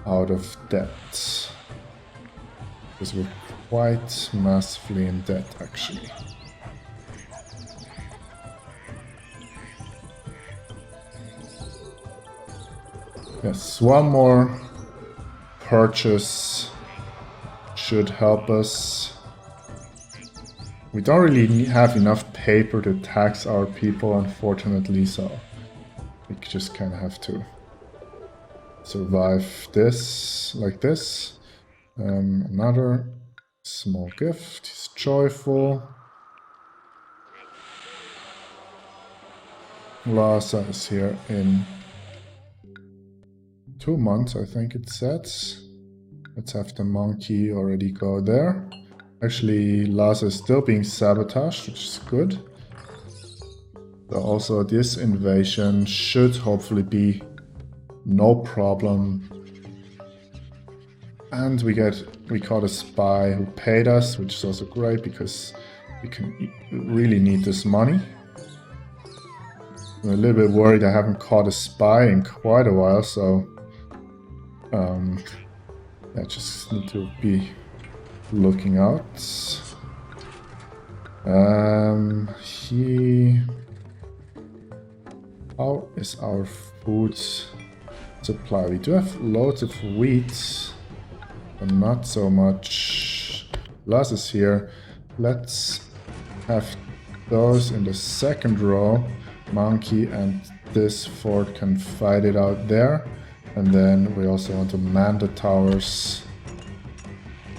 out of debt. Because we're quite massively in debt, actually. Yes, one more purchase should help us. We don't really have enough paper to tax our people, unfortunately, so we just kind of have to survive this like this. Another small gift. He's joyful. Lhasa is here in 2 months, I think it says. Let's have the monkey already go there. Actually, Lhasa is still being sabotaged, which is good. So also this invasion should hopefully be no problem. And we caught a spy who paid us, which is also great because we really need this money. I'm a little bit worried I haven't caught a spy in quite a while, so I just need to be looking How is our food supply? We do have loads of wheat, but not so much glasses here. Let's have those in the second row. Monkey and this fort can fight it out there. And then we also want to man the towers.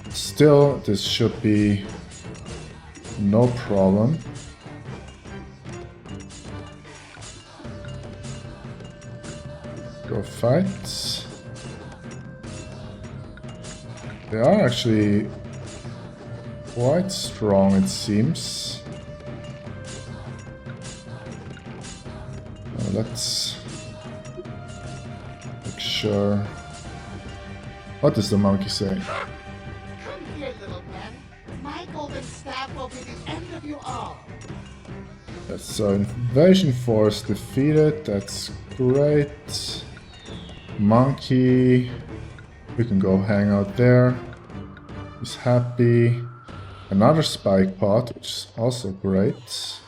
Still, this should be no problem. Go fight. They are actually quite strong, it seems. Now let's make sure. What does the monkey say? Come here, little man. My golden staff will be the end of you all. Yes, so invasion force defeated. That's great. Monkey, we can go hang out there. He's happy. Another spike pot, which is also great.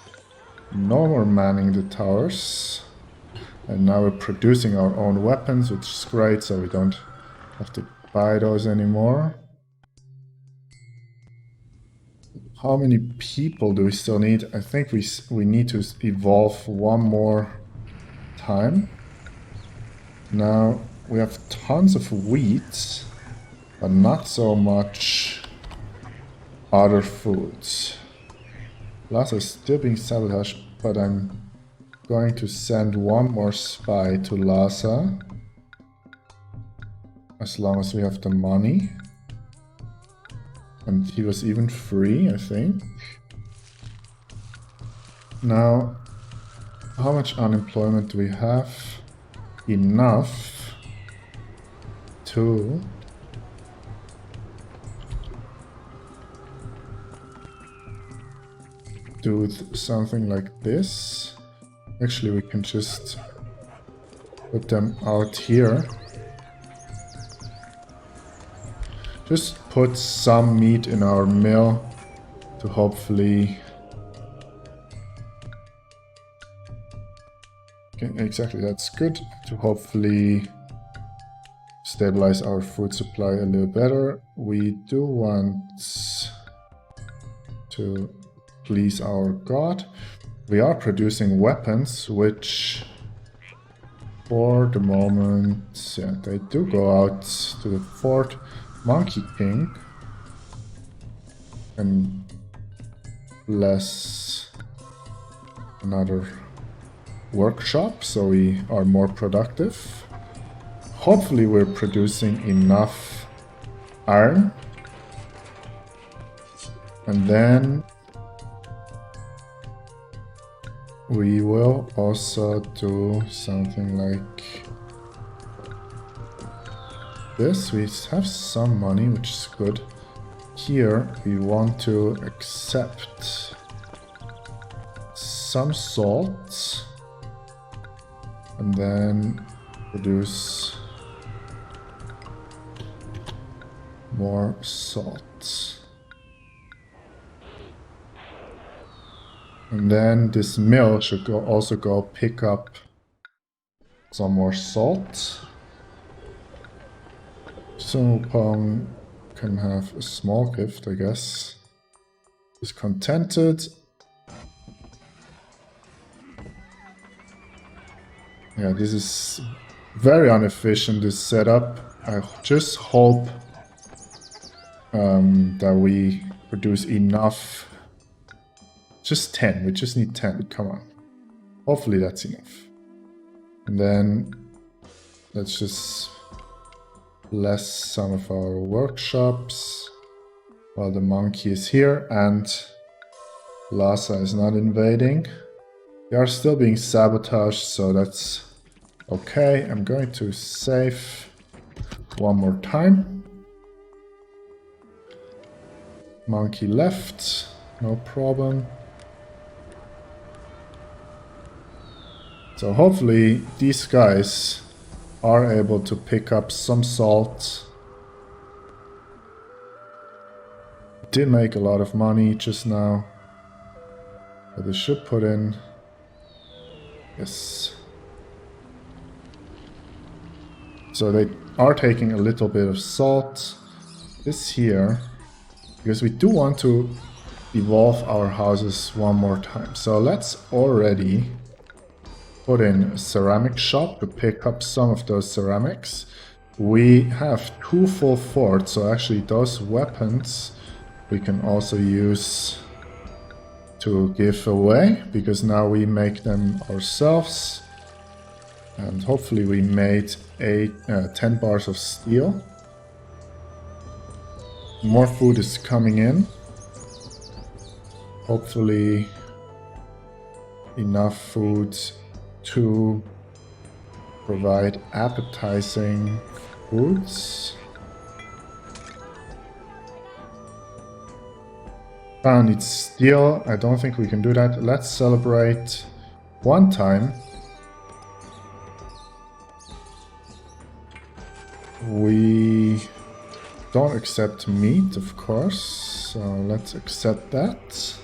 No more manning the towers. And now we're producing our own weapons, which is great, so we don't have to buy those anymore. How many people do we still need? I think we need to evolve one more time. Now we have tons of wheat, but not so much other foods. Lhasa is still being sabotaged, but I'm going to send one more spy to Lhasa. As long as we have the money. And he was even free, I think. Now, how much unemployment do we have? Enough to do something like this. Actually, we can just put them out here. Just put some meat in our mill to hopefully... Okay, exactly, that's good. To hopefully stabilize our food supply a little better. We do want to please our god. We are producing weapons, which for the moment, yeah, they do go out to the fort. Monkey King and bless another workshop, so we are more productive. Hopefully we're producing enough iron, and then we will also do something like this. We have some money, which is good. Here we want to accept some salt and then produce more salt. And then this mill should also go pick up some more salt. Sui-Tang can have a small gift, I guess. Is contented. Yeah, this is very inefficient, this setup. I just hope that we produce enough. Just 10, we just need 10, come on. Hopefully that's enough. And then let's just bless some of our workshops while the monkey is here and Lhasa is not invading. They are still being sabotaged, so that's okay. I'm going to save one more time. Monkey left, no problem. So hopefully these guys are able to pick up some salt. Did make a lot of money just now, but they should put in, yes, So they are taking a little bit of salt. This here, because we do want to evolve our houses one more time. So let's already put in a ceramic shop to pick up some of those ceramics. We have 2 full forts, so actually those weapons we can also use to give away, because now we make them ourselves. And hopefully we made 10 bars of steel. More food is coming in. Hopefully enough food to provide appetizing foods. I need steel. I don't think we can do that. Let's celebrate one time. We don't accept meat, of course, so let's accept that.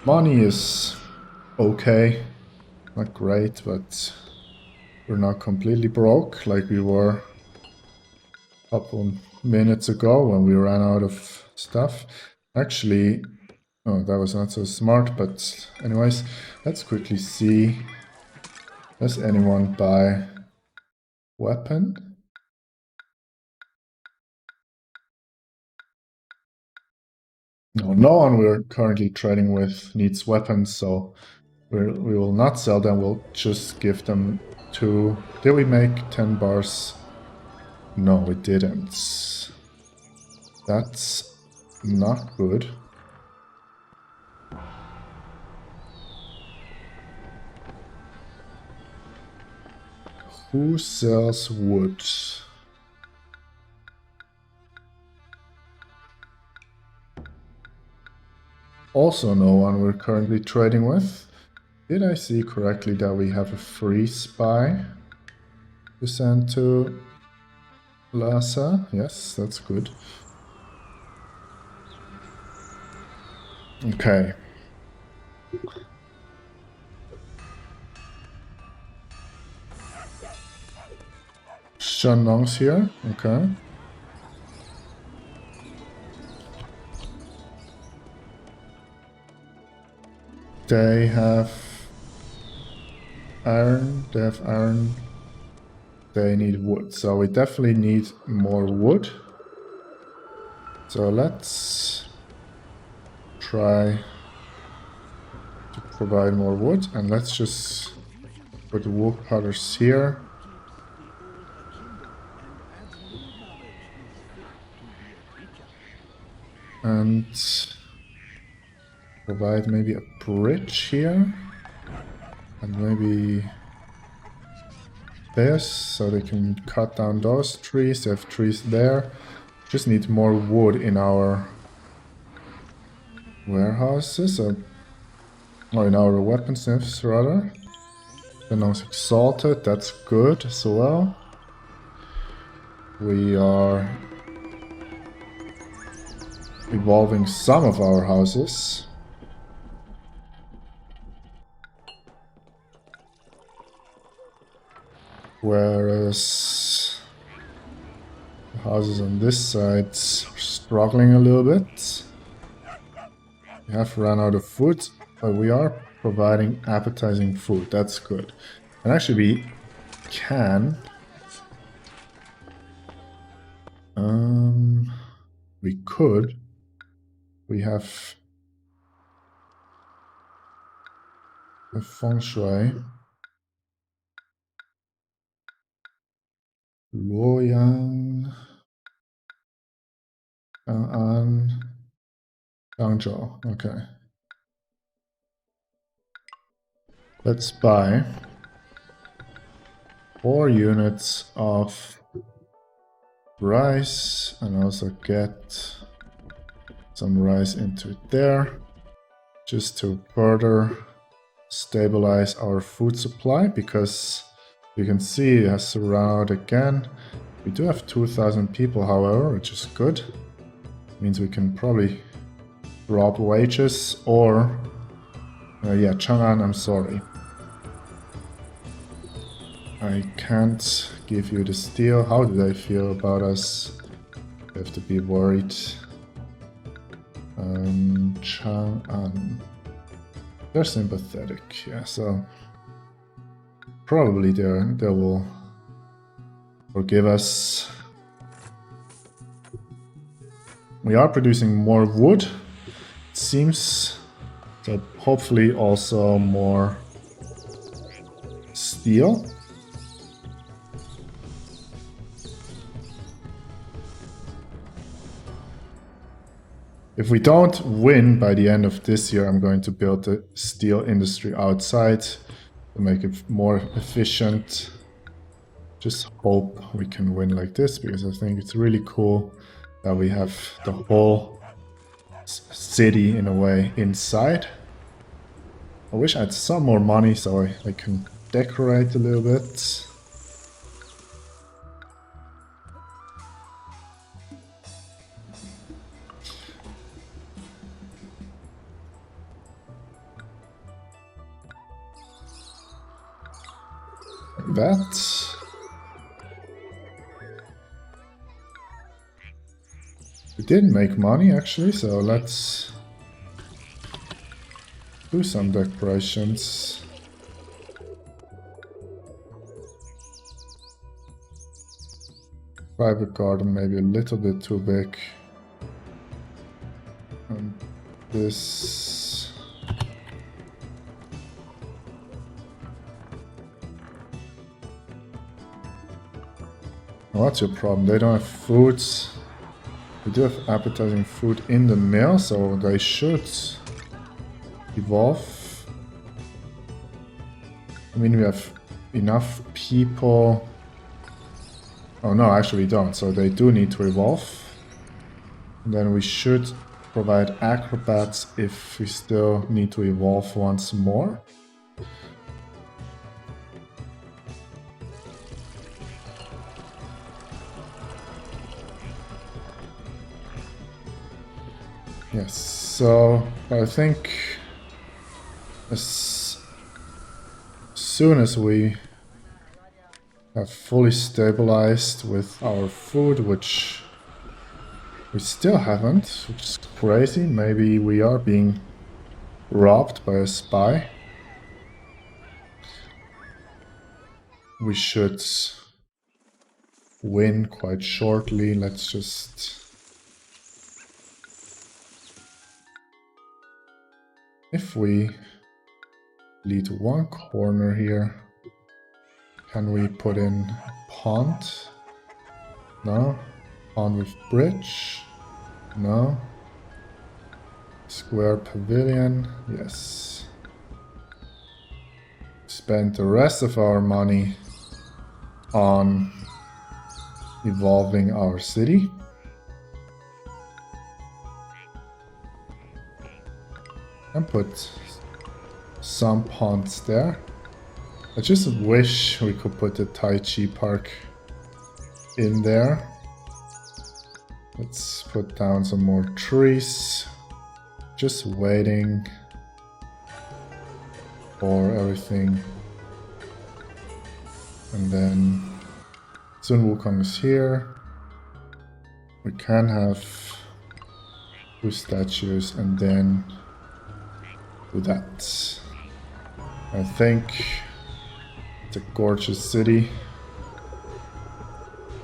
Money is okay, not great, but we're not completely broke like we were a couple minutes ago when we ran out of stuff. Actually, oh, that was not so smart, but anyways, let's quickly see. Does anyone buy weapon? No, no one we're currently trading with needs weapons, so we will not sell them. We'll just give them to... Did we make 10 bars? No, we didn't. That's not good. Who sells wood? Also no one we're currently trading with. Did I see correctly that we have a free spy to send to Lhasa? Yes, that's good. Okay. Shanong's here, okay. They have iron, they need wood, so we definitely need more wood. So let's try to provide more wood, and let's just put the wood cutters here. And provide maybe a bridge here, and maybe this, so they can cut down those trees. They have trees there. Just need more wood in our warehouses, or in our weaponsmiths rather. Then also exalted, that's good as well. We are evolving some of our houses. Whereas the houses on this side are struggling a little bit. We have run out of food, but we are providing appetizing food. That's good. And actually we can... we could... We have a feng shui. Luoyang, Chang'an, Guangzhou. Okay. Let's buy 4 units of rice and also get some rice into it there, just to further stabilize our food supply, because you can see it has to run out again. We do have 2,000 people, however, which is good. Means we can probably drop wages, or yeah, Chang'an, I'm sorry. I can't give you the steel. How do they feel about us? You have to be worried. Chang'an. They're sympathetic, yeah, so probably they will forgive us. We are producing more wood, it seems, so hopefully also more steel. If we don't win by the end of this year, I'm going to build the steel industry outside to make it more efficient. Just hope we can win like this, because I think it's really cool that we have the whole city in a way inside. I wish I had some more money so I can decorate a little bit. That. We didn't make money actually, so let's do some decorations. Private garden maybe a little bit too big. And this. What's your problem? They don't have foods. We do have appetizing food in the mill, so they should evolve. I mean, we have enough people. Oh no, actually we don't, so they do need to evolve. And then we should provide acrobats if we still need to evolve once more. Yes, so I think as soon as we have fully stabilized with our food, which we still haven't, which is crazy, maybe we are being robbed by a spy. We should win quite shortly. Let's just... If we lead one corner here, can we put in a pond? No. Pond with bridge? No. Square pavilion? Yes. Spend the rest of our money on evolving our city. And put some ponds there. I just wish we could put the Tai Chi Park in there. Let's put down some more trees. Just waiting for everything. And then Sun Wukong is here. We can have 2 statues and then do that. I think it's a gorgeous city.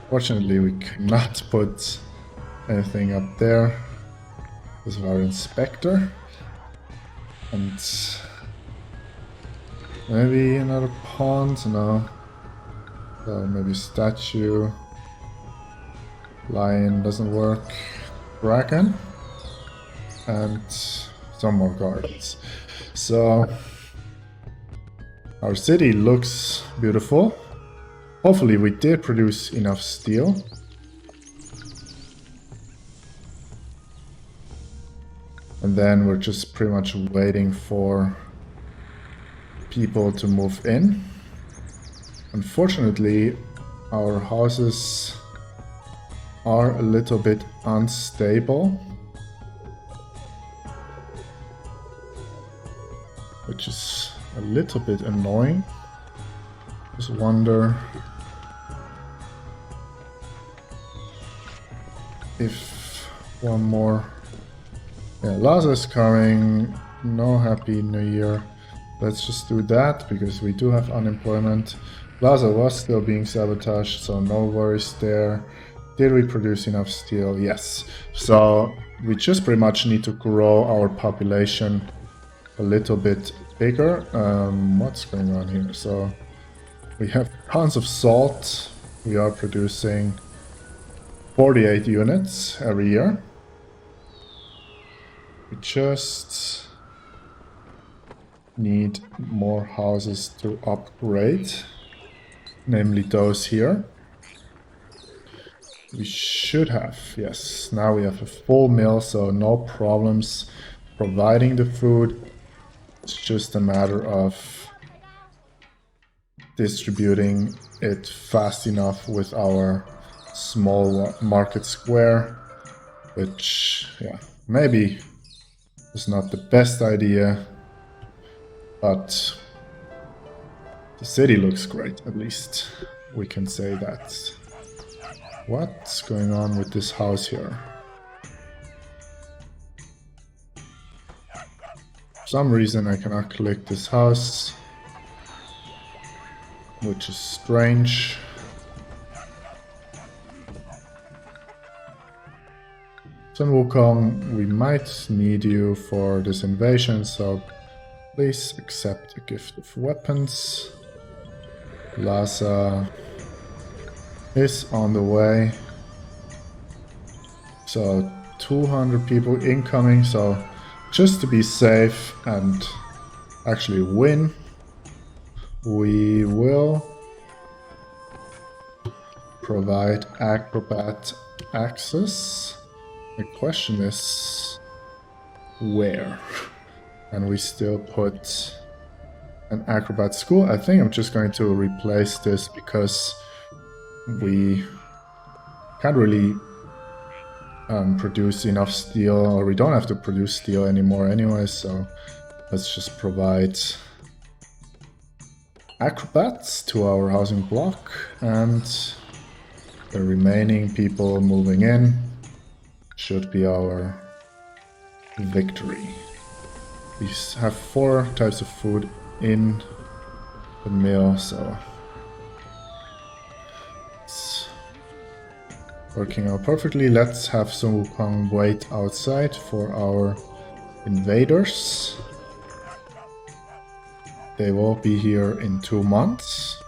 Fortunately, we cannot put anything up there. This is our inspector. And maybe another pond? No. So maybe statue. Lion doesn't work. Dragon. And some more gardens. So our city looks beautiful. Hopefully we did produce enough steel. And then we're just pretty much waiting for people to move in. Unfortunately, our houses are a little bit unstable, which is a little bit annoying. Just wonder if one more. Yeah, Laza is coming. No Happy New Year. Let's just do that because we do have unemployment. Laza was still being sabotaged, so no worries there. Did we produce enough steel? Yes. So we just pretty much need to grow our population a little bit bigger. What's going on here? So we have tons of salt. We are producing 48 units every year. We just need more houses to upgrade, namely those here. We should have, yes, now we have a full mill, so no problems providing the food. It's just a matter of distributing it fast enough with our small market square, which, yeah, maybe is not the best idea, but the city looks great, at least we can say that. What's going on with this house here? For some reason I cannot click this house, which is strange. Sun Wukong, we might need you for this invasion, so please accept a gift of weapons. Laza is on the way. So 200 people incoming, so just to be safe and actually win, we will provide acrobat access. The question is where? And we still put an acrobat school. I think I'm just going to replace this because we can't really produce enough steel, or we don't have to produce steel anymore anyway, so let's just provide acrobats to our housing block, and the remaining people moving in should be our victory. We have 4 types of food in the mill, so it's working out perfectly. Let's have Sun Wukong wait outside for our invaders. They will be here in 2 months.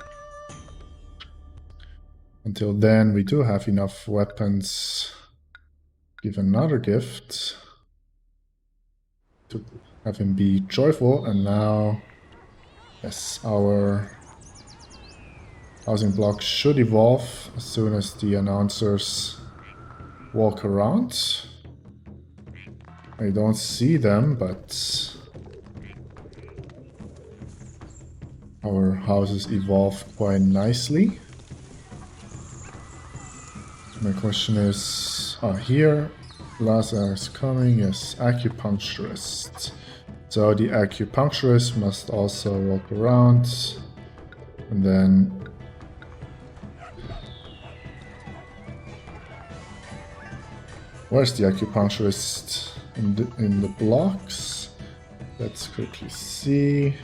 Until then, we do have enough weapons. Give another gift to have him be joyful, and now, yes, our housing block should evolve as soon as the announcers walk around. I don't see them, but our houses evolve quite nicely. My question is, here, Laza is coming, yes, acupuncturist. So the acupuncturist must also walk around, and then where's the acupuncturist in the blocks? Let's quickly see.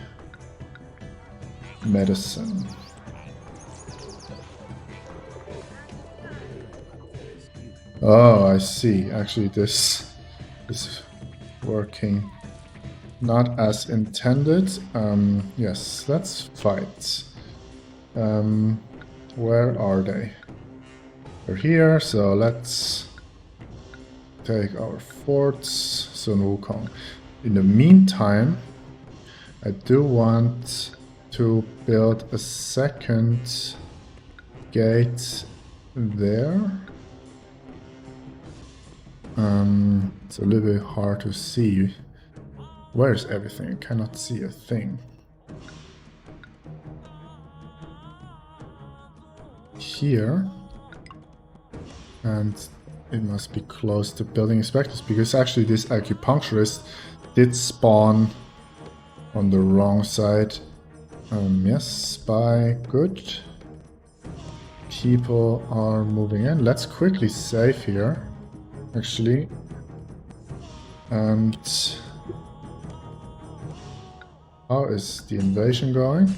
Medicine. Oh, I see. Actually, this is working not as intended. Yes, let's fight. Where are they? They're here, so let's take our forts. Sun Wukong. In the meantime, I do want to build a second gate there. It's a little bit hard to see. Where's everything? I cannot see a thing. Here. And it must be close to building inspectors, because actually this acupuncturist did spawn on the wrong side. Yes, spy, good. People are moving in. Let's quickly save here, actually. And how is the invasion going?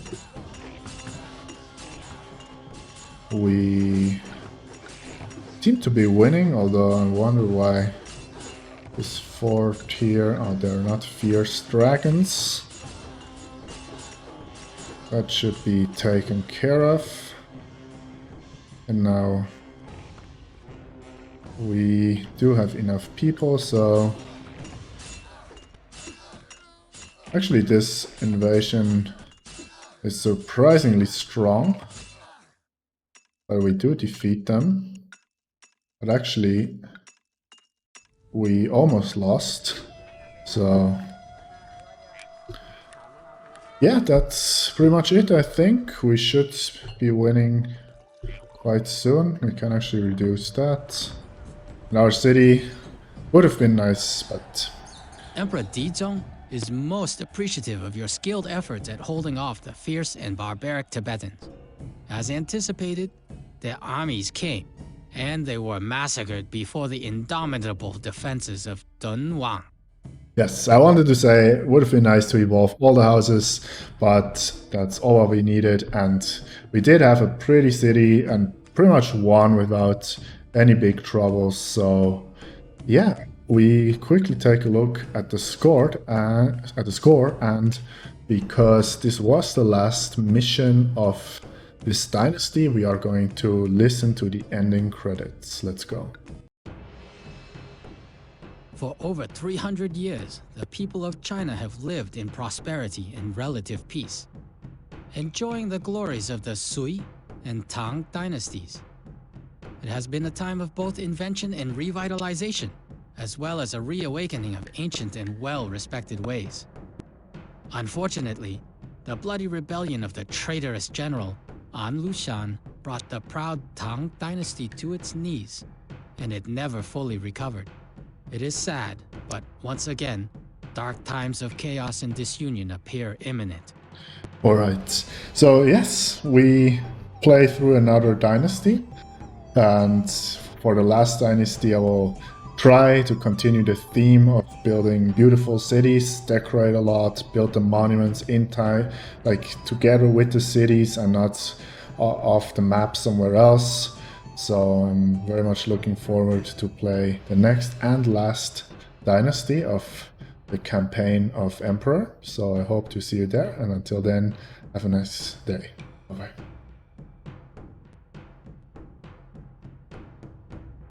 We seem to be winning, although I wonder why this fort here. Oh, they're not fierce dragons. That should be taken care of. And now we do have enough people, so actually this invasion is surprisingly strong. But we do defeat them. But actually we almost lost. So yeah, that's pretty much it, I think. We should be winning quite soon. We can actually reduce that. And our city would have been nice, but... Emperor Dizong is most appreciative of your skilled efforts at holding off the fierce and barbaric Tibetans. As anticipated, their armies came, and they were massacred before the indomitable defenses of Dunhuang. Yes, I wanted to say it would have been nice to evolve all the houses, but that's all we needed, and we did have a pretty city and pretty much won without any big troubles. So yeah, we quickly take a look at the score, and because this was the last mission of this dynasty, we are going to listen to the ending credits. Let's go. For over 300 years, the people of China have lived in prosperity and relative peace, enjoying the glories of the Sui and Tang dynasties. It has been a time of both invention and revitalization, as well as a reawakening of ancient and well-respected ways. Unfortunately, the bloody rebellion of the traitorous general An Lushan brought the proud Tang dynasty to its knees, and it never fully recovered. It is sad, but once again, dark times of chaos and disunion appear imminent. Alright, so yes, we play through another dynasty, and for the last dynasty I will try to continue the theme of building beautiful cities, decorate a lot, build the monuments in time, like together with the cities and not off the map somewhere else. So I'm very much looking forward to play the next and last dynasty of the campaign of Emperor. So I hope to see you there, and until then, have a nice day.